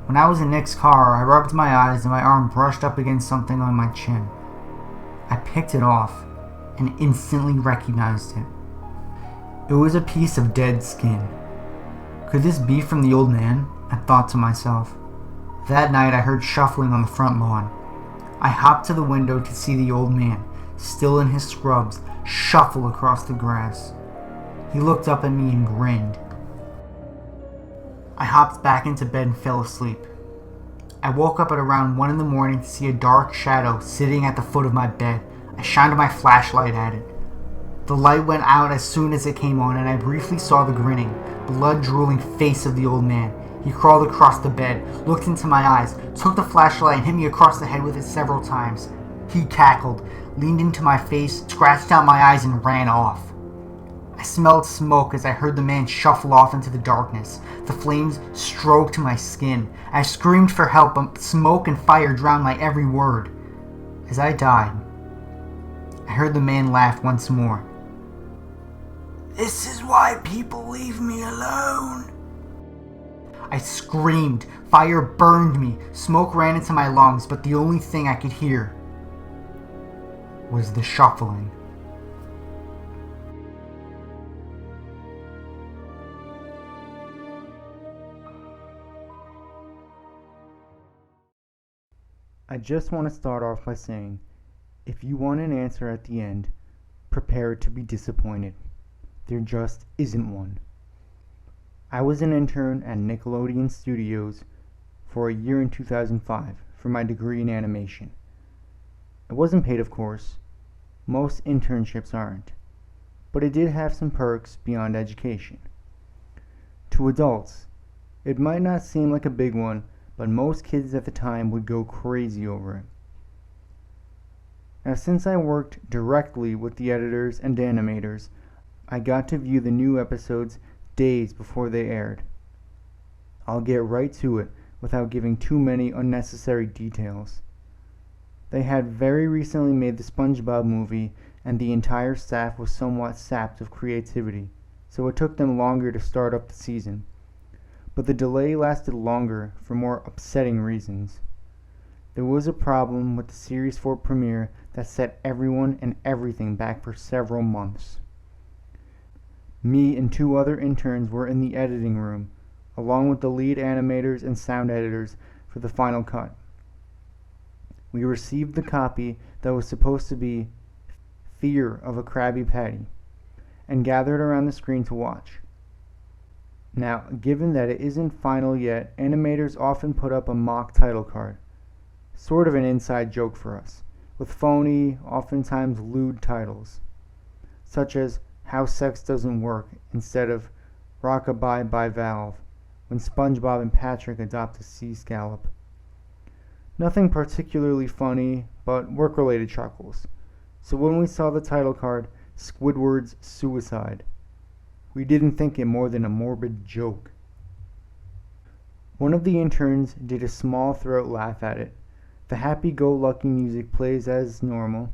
When I was in Nick's car, I rubbed my eyes and my arm brushed up against something on my chin. I picked it off and instantly recognized it. It was a piece of dead skin. Could this be from the old man? I thought to myself. That night I heard shuffling on the front lawn. I hopped to the window to see the old man, still in his scrubs, shuffle across the grass. He looked up at me and grinned. I hopped back into bed and fell asleep. I woke up at around 1 a.m. to see a dark shadow sitting at the foot of my bed. I shined my flashlight at it. The light went out as soon as it came on and I briefly saw the grinning, blood-drooling face of the old man. He crawled across the bed, looked into my eyes, took the flashlight and hit me across the head with it several times. He cackled, leaned into my face, scratched out my eyes and ran off. I smelled smoke as I heard the man shuffle off into the darkness. The flames stroked my skin. I screamed for help, but smoke and fire drowned my every word. As I died, I heard the man laugh once more. "This is why people leave me alone." I screamed. Fire burned me. Smoke ran into my lungs, but the only thing I could hear was the shuffling. I just want to start off by saying, if you want an answer at the end, prepare to be disappointed. There just isn't one. I was an intern at Nickelodeon Studios for a year in 2005 for my degree in animation. It wasn't paid, of course. Most internships aren't. But it did have some perks beyond education. To adults, it might not seem like a big one, but most kids at the time would go crazy over it. Now, since I worked directly with the editors and animators, I got to view the new episodes days before they aired. I'll get right to it without giving too many unnecessary details. They had very recently made the SpongeBob movie and the entire staff was somewhat sapped of creativity, so it took them longer to start up the season. But the delay lasted longer for more upsetting reasons. There was a problem with the Series 4 premiere that set everyone and everything back for several months. Me and 2 other interns were in the editing room, along with the lead animators and sound editors for the final cut. We received the copy that was supposed to be Fear of a Krabby Patty, and gathered around the screen to watch. Now, given that it isn't final yet, animators often put up a mock title card, sort of an inside joke for us, with phony, oftentimes lewd titles, such as How Sex Doesn't Work instead of Rockabye by Valve, when SpongeBob and Patrick adopt a sea scallop, Nothing particularly funny, but work-related chuckles. So when we saw the title card, Squidward's Suicide, we didn't think it more than a morbid joke. One of the interns did a small throat laugh at it. The happy-go-lucky music plays as normal.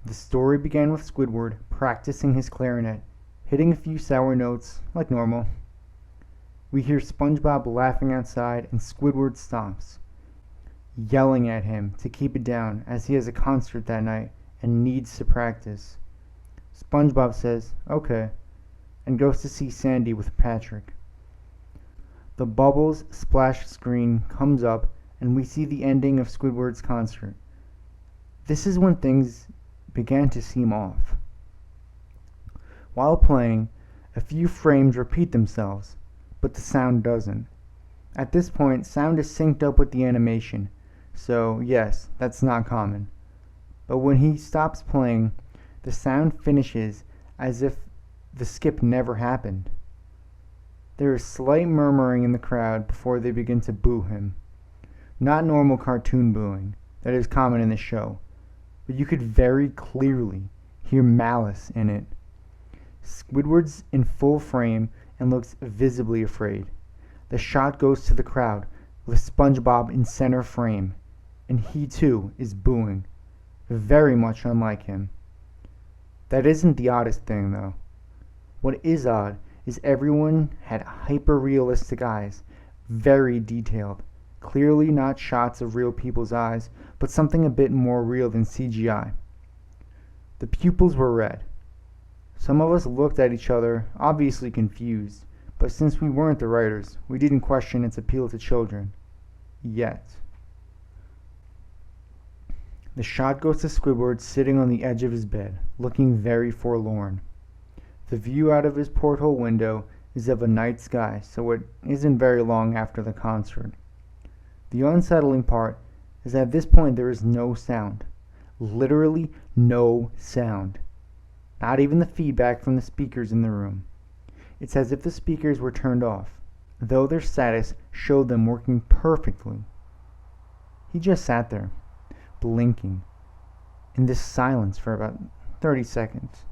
The story began with Squidward practicing his clarinet, hitting a few sour notes like normal. We hear SpongeBob laughing outside and Squidward stomps, yelling at him to keep it down as he has a concert that night and needs to practice. SpongeBob says, "Okay," and goes to see Sandy with Patrick. The Bubbles splash screen comes up and we see the ending of Squidward's concert. This is when things began to seem off. While playing, a few frames repeat themselves, but the sound doesn't. At this point, sound is synced up with the animation, so yes, that's not common. But when he stops playing, the sound finishes as if the skip never happened. There is slight murmuring in the crowd before they begin to boo him. Not normal cartoon booing that is common in the show, but you could very clearly hear malice in it. Squidward's in full frame and looks visibly afraid. The shot goes to the crowd with SpongeBob in center frame, and he too is booing, very much unlike him. That isn't the oddest thing though. What is odd is everyone had hyper-realistic eyes, very detailed, clearly not shots of real people's eyes, but something a bit more real than CGI. The pupils were red. Some of us looked at each other, obviously confused, but since we weren't the writers, we didn't question its appeal to children. Yet. The shot goes to Squidward sitting on the edge of his bed, looking very forlorn. The view out of his porthole window is of a night sky, so it isn't very long after the concert. The unsettling part is that at this point there is no sound. Literally no sound. Not even the feedback from the speakers in the room. It's as if the speakers were turned off, though their status showed them working perfectly. He just sat there, blinking, in this silence for about 30 seconds.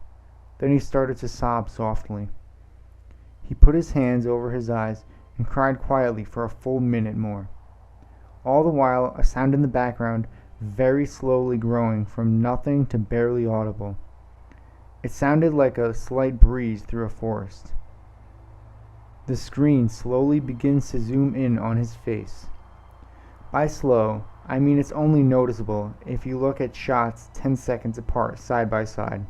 Then he started to sob softly. He put his hands over his eyes and cried quietly for a full minute more. All the while, a sound in the background, very slowly growing from nothing to barely audible. It sounded like a slight breeze through a forest. The screen slowly begins to zoom in on his face. By slow, I mean it's only noticeable if you look at shots 10 seconds apart side by side.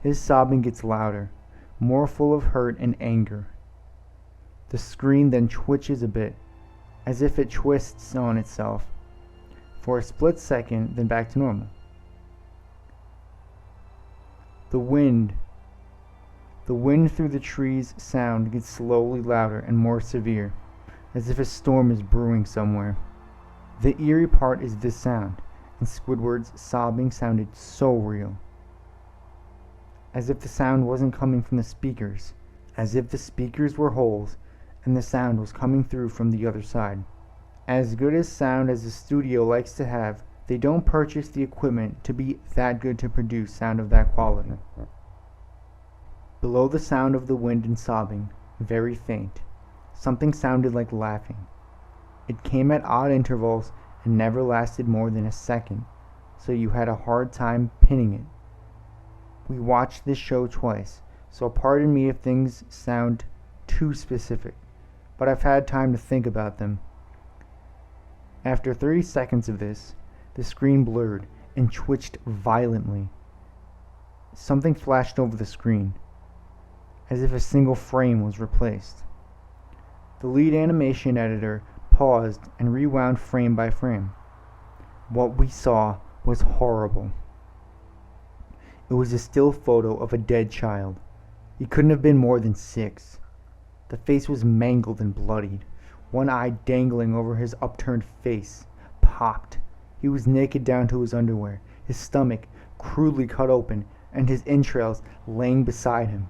His sobbing gets louder, more full of hurt and anger. The screen then twitches a bit, as if it twists on itself, for a split second, then back to normal. The wind through the trees sound gets slowly louder and more severe, as if a storm is brewing somewhere. The eerie part is this sound, and Squidward's sobbing sounded so real. As if the sound wasn't coming from the speakers, as if the speakers were holes and the sound was coming through from the other side. As good as sound as the studio likes to have, they don't purchase the equipment to be that good to produce sound of that quality. Below the sound of the wind and sobbing, very faint, something sounded like laughing. It came at odd intervals and never lasted more than a second, so you had a hard time pinning it. We watched this show twice, so pardon me if things sound too specific, but I've had time to think about them. After 30 seconds of this, the screen blurred and twitched violently. Something flashed over the screen, as if a single frame was replaced. The lead animation editor paused and rewound frame by frame. What we saw was horrible. It was a still photo of a dead child. He couldn't have been more than 6. The face was mangled and bloodied, one eye dangling over his upturned face, popped. He was naked down to his underwear, his stomach crudely cut open, and his entrails laying beside him.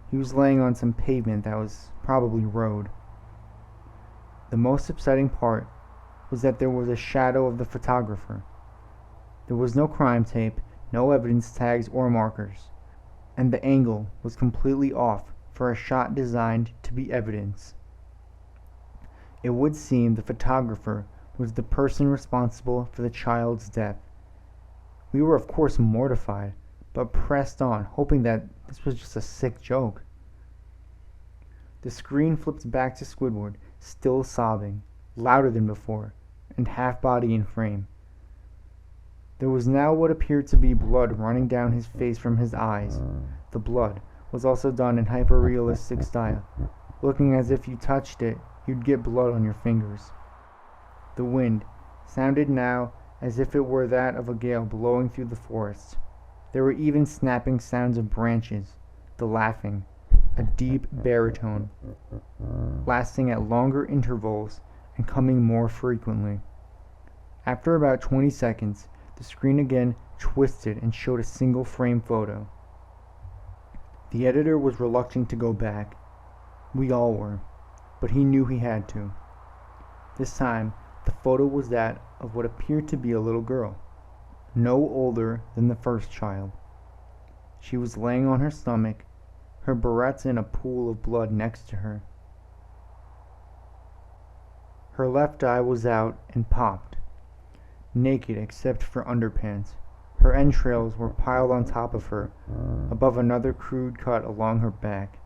He was laying on some pavement that was probably road. The most upsetting part was that there was a shadow of the photographer. There was no crime tape, no evidence tags or markers, and the angle was completely off for a shot designed to be evidence. It would seem the photographer was the person responsible for the child's death. We were of course mortified, but pressed on, hoping that this was just a sick joke. The screen flipped back to Squidward, still sobbing, louder than before, and half body in frame. There was now what appeared to be blood running down his face from his eyes. The blood was also done in hyper-realistic style, looking as if you touched it, you'd get blood on your fingers. The wind sounded now as if it were that of a gale blowing through the forest. There were even snapping sounds of branches, the laughing, a deep baritone, lasting at longer intervals and coming more frequently. After about 20 seconds, the screen again twisted and showed a single frame photo. The editor was reluctant to go back. We all were, but he knew he had to. This time, the photo was that of what appeared to be a little girl, no older than the first child. She was laying on her stomach, her barrettes in a pool of blood next to her. Her left eye was out and popped, naked except for underpants. Her entrails were piled on top of her, above another crude cut along her back.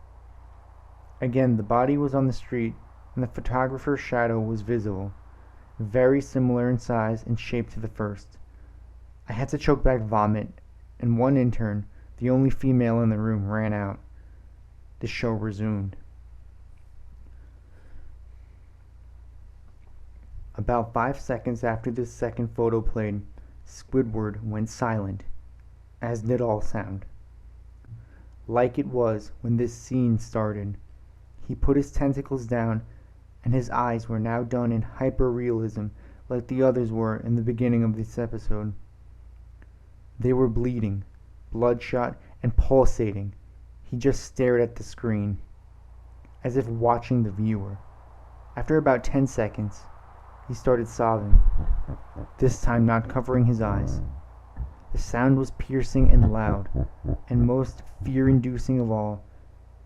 Again, the body was on the street, and the photographer's shadow was visible, very similar in size and shape to the first. I had to choke back vomit, and one intern, the only female in the room, ran out. The show resumed. About 5 seconds after this second photo played, Squidward went silent, as did all sound. Like it was when this scene started. He put his tentacles down, and his eyes were now done in hyper-realism like the others were in the beginning of this episode. They were bleeding, bloodshot, and pulsating. He just stared at the screen, as if watching the viewer. After about 10 seconds, he started sobbing, this time not covering his eyes. The sound was piercing and loud, and most fear-inducing of all,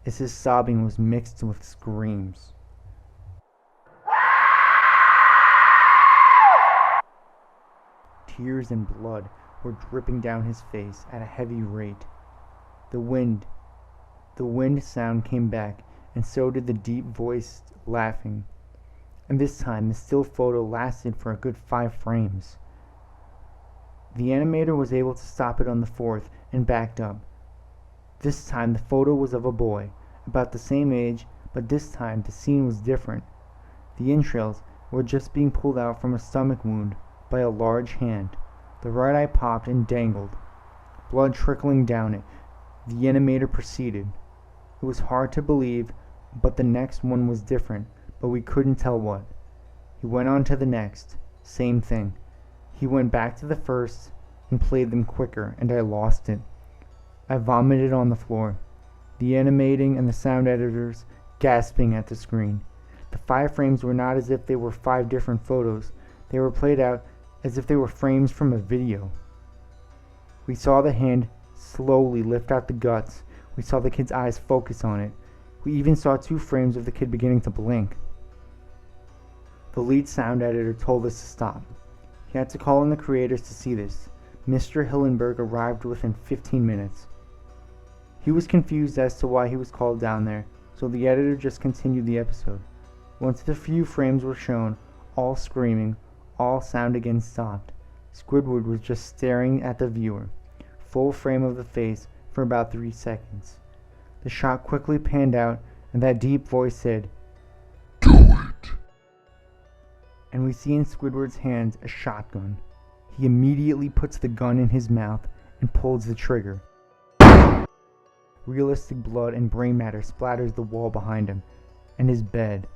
is his sobbing was mixed with screams. Tears and blood were dripping down his face at a heavy rate. The wind sound came back, and so did the deep-voiced laughing. And this time the still photo lasted for a good 5 frames. The animator was able to stop it on the 4th and backed up. This time the photo was of a boy, about the same age, but this time the scene was different. The entrails were just being pulled out from a stomach wound by a large hand. The right eye popped and dangled, blood trickling down it. The animator proceeded. It was hard to believe, but the next one was different, but we couldn't tell what. He went on to the next, same thing. He went back to the first and played them quicker, and I lost it. I vomited on the floor, the animating and the sound editors gasping at the screen. The 5 frames were not as if they were 5 different photos. They were played out as if they were frames from a video. We saw the hand slowly lift out the guts. We saw the kid's eyes focus on it. We even saw 2 frames of the kid beginning to blink. The lead sound editor told us to stop. He had to call in the creators to see this. Mr. Hillenberg arrived within 15 minutes. He was confused as to why he was called down there, so the editor just continued the episode. Once the few frames were shown, all screaming, all sound again stopped. Squidward was just staring at the viewer, full frame of the face, for about 3 seconds. The shot quickly panned out, and that deep voice said, Do it! And we see in Squidward's hands a shotgun. He immediately puts the gun in his mouth and pulls the trigger. Realistic blood and brain matter splatters the wall behind him and his bed,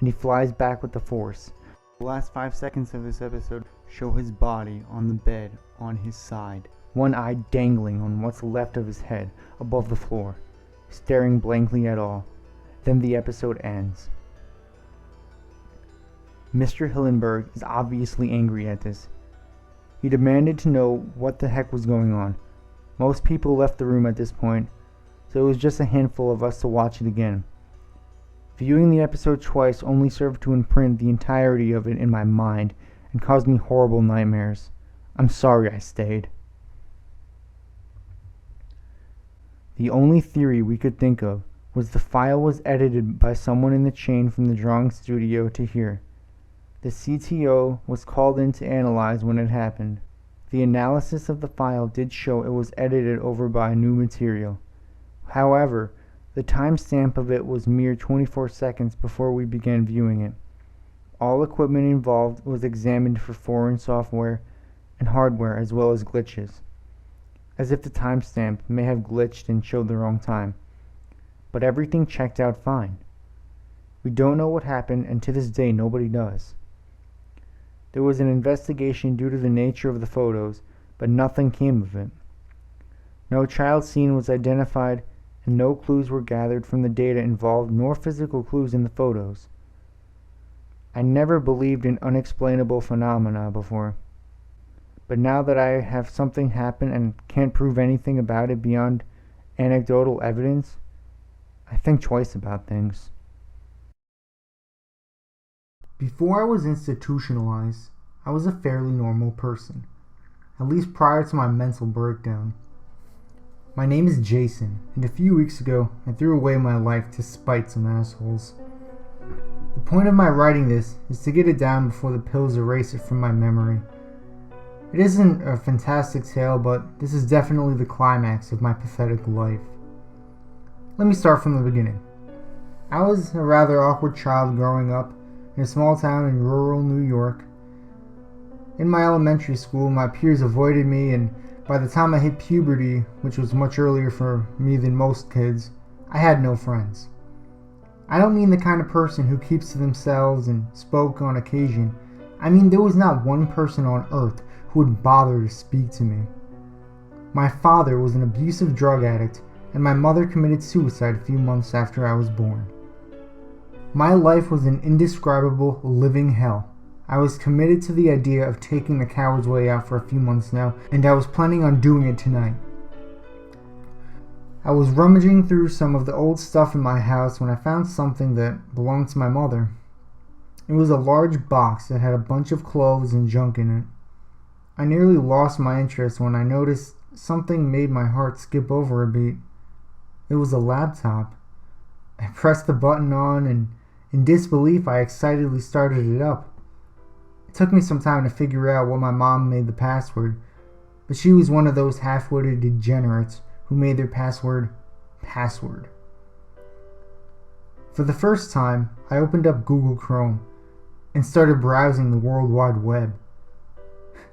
and he flies back with the force. The last 5 seconds of this episode show his body on the bed on his side, one eye dangling on what's left of his head above the floor, staring blankly at all. Then the episode ends. Mr. Hillenberg is obviously angry at this. He demanded to know what the heck was going on. Most people left the room at this point, so it was just a handful of us to watch it again. Viewing the episode twice only served to imprint the entirety of it in my mind and caused me horrible nightmares. I'm sorry I stayed. The only theory we could think of was the file was edited by someone in the chain from the drawing studio to here. The CTO was called in to analyze when it happened. The analysis of the file did show it was edited over by new material. However, the timestamp of it was mere 24 seconds before we began viewing it. All equipment involved was examined for foreign software and hardware as well as glitches, as if the timestamp may have glitched and showed the wrong time. But everything checked out fine. We don't know what happened, and to this day nobody does. There was an investigation due to the nature of the photos, but nothing came of it. No child scene was identified, and no clues were gathered from the data involved, nor physical clues in the photos. I never believed in unexplainable phenomena before, but now that I have something happen and can't prove anything about it beyond anecdotal evidence, I think twice about things. Before I was institutionalized, I was a fairly normal person, at least prior to my mental breakdown. My name is Jason, and a few weeks ago, I threw away my life to spite some assholes. The point of my writing this is to get it down before the pills erase it from my memory. It isn't a fantastic tale, but this is definitely the climax of my pathetic life. Let me start from the beginning. I was a rather awkward child growing up in a small town in rural New York. In my elementary school, my peers avoided me, and by the time I hit puberty, which was much earlier for me than most kids, I had no friends. I don't mean the kind of person who keeps to themselves and spoke on occasion. I mean there was not one person on earth who would bother to speak to me. My father was an abusive drug addict, and my mother committed suicide a few months after I was born. My life was an indescribable living hell. I was committed to the idea of taking the coward's way out for a few months now, and I was planning on doing it tonight. I was rummaging through some of the old stuff in my house when I found something that belonged to my mother. It was a large box that had a bunch of clothes and junk in it. I nearly lost my interest when I noticed something made my heart skip over a beat. It was a laptop. I pressed the button on, and in disbelief I excitedly started it up. It took me some time to figure out what my mom made the password, but she was one of those half-witted degenerates who made their password. For the first time, I opened up Google Chrome and started browsing the World Wide Web.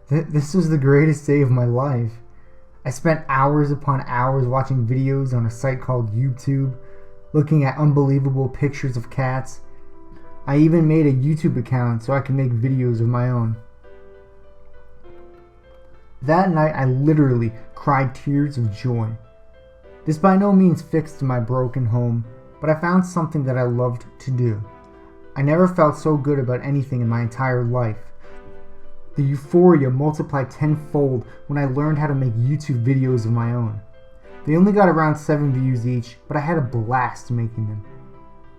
This was the greatest day of my life. I spent hours upon hours watching videos on a site called YouTube, looking at unbelievable pictures of cats. I even made a YouTube account so I could make videos of my own. That night I literally cried tears of joy. This by no means fixed my broken home, but I found something that I loved to do. I never felt so good about anything in my entire life. The euphoria multiplied tenfold when I learned how to make YouTube videos of my own. They only got around 7 views each, but I had a blast making them.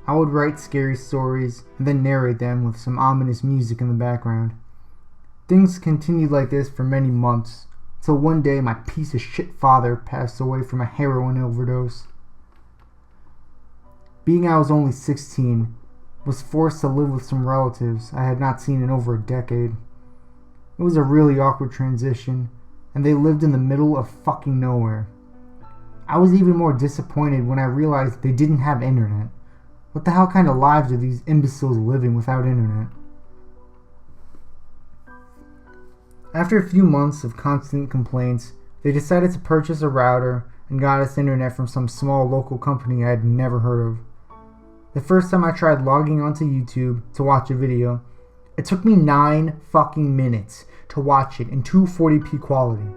I would write scary stories and then narrate them with some ominous music in the background. Things continued like this for many months, until one day my piece of shit father passed away from a heroin overdose. Being I was only 16, was forced to live with some relatives I had not seen in over a decade. It was a really awkward transition, and they lived in the middle of fucking nowhere. I was even more disappointed when I realized they didn't have internet. What the hell kind of lives are these imbeciles living without internet? After a few months of constant complaints, they decided to purchase a router and got us internet from some small local company I had never heard of. The first time I tried logging onto YouTube to watch a video, it took me 9 fucking minutes to watch it in 240p quality.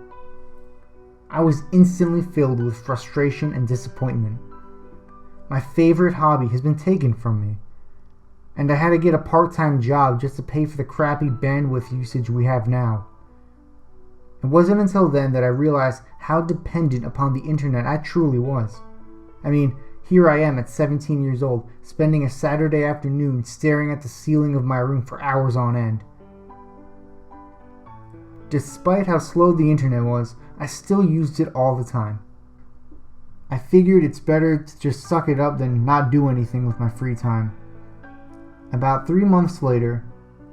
I was instantly filled with frustration and disappointment. My favorite hobby has been taken from me. and I had to get a part-time job just to pay for the crappy bandwidth usage we have now. It wasn't until then that I realized how dependent upon the internet I truly was. I mean, here I am at 17 years old, spending a Saturday afternoon staring at the ceiling of my room for hours on end. Despite how slow the internet was, I still used it all the time. I figured it's better to just suck it up than not do anything with my free time. About 3 months later,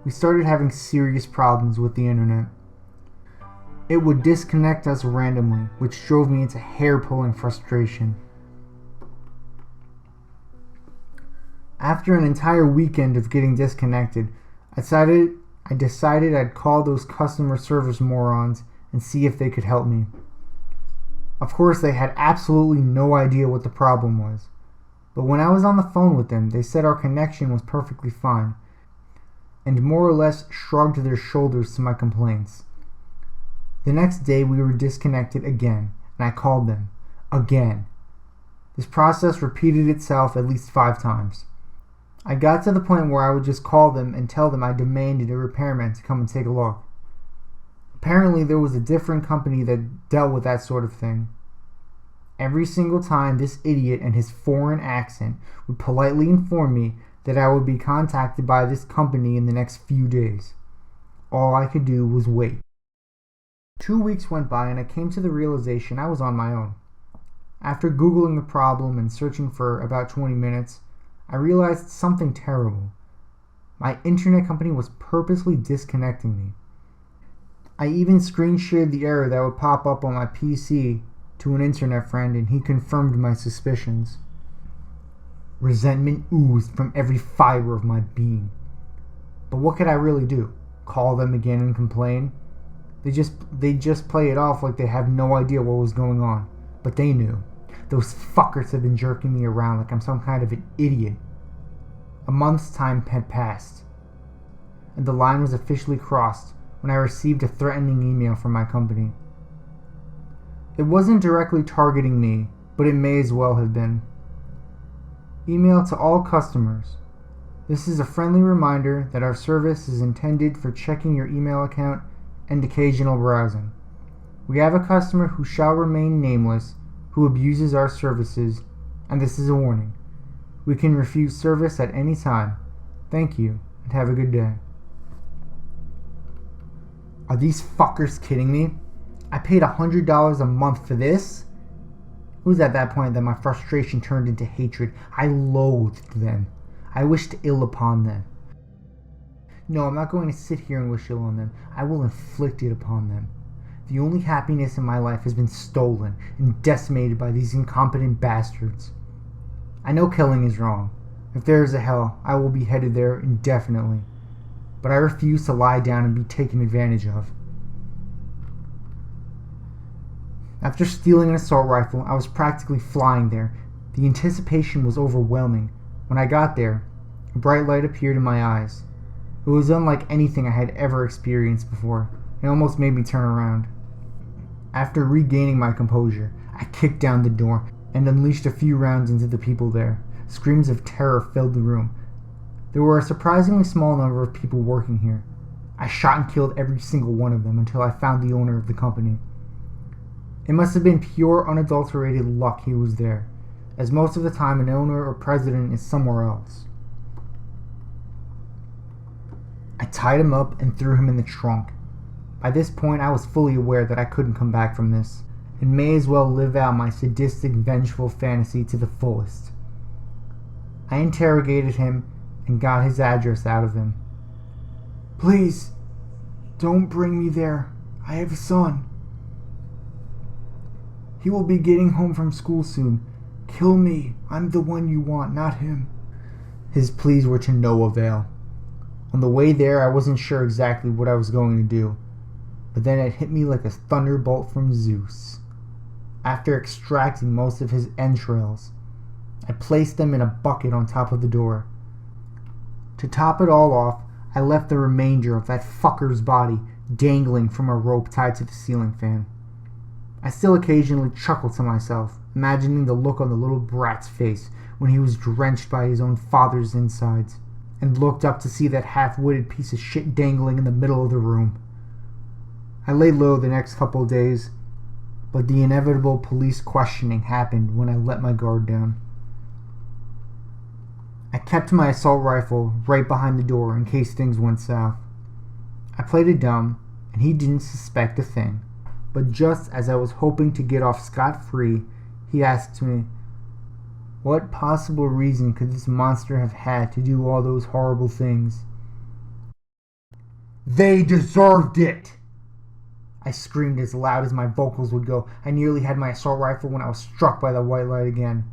we started having serious problems with the internet. It would disconnect us randomly, which drove me into hair-pulling frustration. After an entire weekend of getting disconnected, I decided I'd call those customer service morons and see if they could help me. Of course, they had absolutely no idea what the problem was. But when I was on the phone with them, they said our connection was perfectly fine, and more or less shrugged their shoulders to my complaints. The next day we were disconnected again, and I called them. Again. This process repeated itself at least 5 times. I got to the point where I would just call them and tell them I demanded a repairman to come and take a look. Apparently there was a different company that dealt with that sort of thing. Every single time this idiot and his foreign accent would politely inform me that I would be contacted by this company in the next few days. All I could do was wait. 2 weeks went by and I came to the realization I was on my own. After Googling the problem and searching for about 20 minutes, I realized something terrible. My internet company was purposely disconnecting me. I even screen shared the error that would pop up on my PC to an internet friend, and he confirmed my suspicions. Resentment oozed from every fiber of my being. But what could I really do? Call them again and complain? They just play it off like they have no idea what was going on. But they knew. Those fuckers have been jerking me around like I'm some kind of an idiot. A month's time had passed, and the line was officially crossed when I received a threatening email from my company. It wasn't directly targeting me, but it may as well have been. Email to all customers. This is a friendly reminder that our service is intended for checking your email account and occasional browsing. We have a customer who shall remain nameless who abuses our services, and this is a warning. We can refuse service at any time. Thank you, and have a good day. Are these fuckers kidding me? I paid $100 a month for this? It was at that point that my frustration turned into hatred. I loathed them. I wished ill upon them. No, I'm not going to sit here and wish ill on them. I will inflict it upon them. The only happiness in my life has been stolen and decimated by these incompetent bastards. I know killing is wrong. If there is a hell, I will be headed there indefinitely. But I refuse to lie down and be taken advantage of. After stealing an assault rifle, I was practically flying there. The anticipation was overwhelming. When I got there, a bright light appeared in my eyes. It was unlike anything I had ever experienced before. It almost made me turn around. After regaining my composure, I kicked down the door and unleashed a few rounds into the people there. Screams of terror filled the room. There were a surprisingly small number of people working here. I shot and killed every single one of them until I found the owner of the company. It must have been pure, unadulterated luck he was there, as most of the time an owner or president is somewhere else. I tied him up and threw him in the trunk. By this point, I was fully aware that I couldn't come back from this, and may as well live out my sadistic, vengeful fantasy to the fullest. I interrogated him and got his address out of him. Please, don't bring me there. I have a son. He will be getting home from school soon. Kill me. I'm the one you want, not him. His pleas were to no avail. On the way there, I wasn't sure exactly what I was going to do, but then it hit me like a thunderbolt from Zeus. After extracting most of his entrails, I placed them in a bucket on top of the door. To top it all off, I left the remainder of that fucker's body dangling from a rope tied to the ceiling fan. I still occasionally chuckle to myself, imagining the look on the little brat's face when he was drenched by his own father's insides, and looked up to see that half-witted piece of shit dangling in the middle of the room. I lay low the next couple of days, but the inevitable police questioning happened when I let my guard down. I kept my assault rifle right behind the door in case things went south. I played it dumb, and he didn't suspect a thing. But just as I was hoping to get off scot-free, he asked me, what possible reason could this monster have had to do all those horrible things? They deserved it! I screamed as loud as my vocals would go. I nearly had my assault rifle when I was struck by the white light again.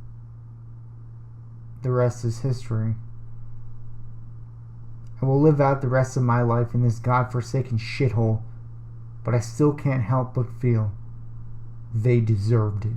The rest is history. I will live out the rest of my life in this godforsaken shithole, but I still can't help but feel they deserved it.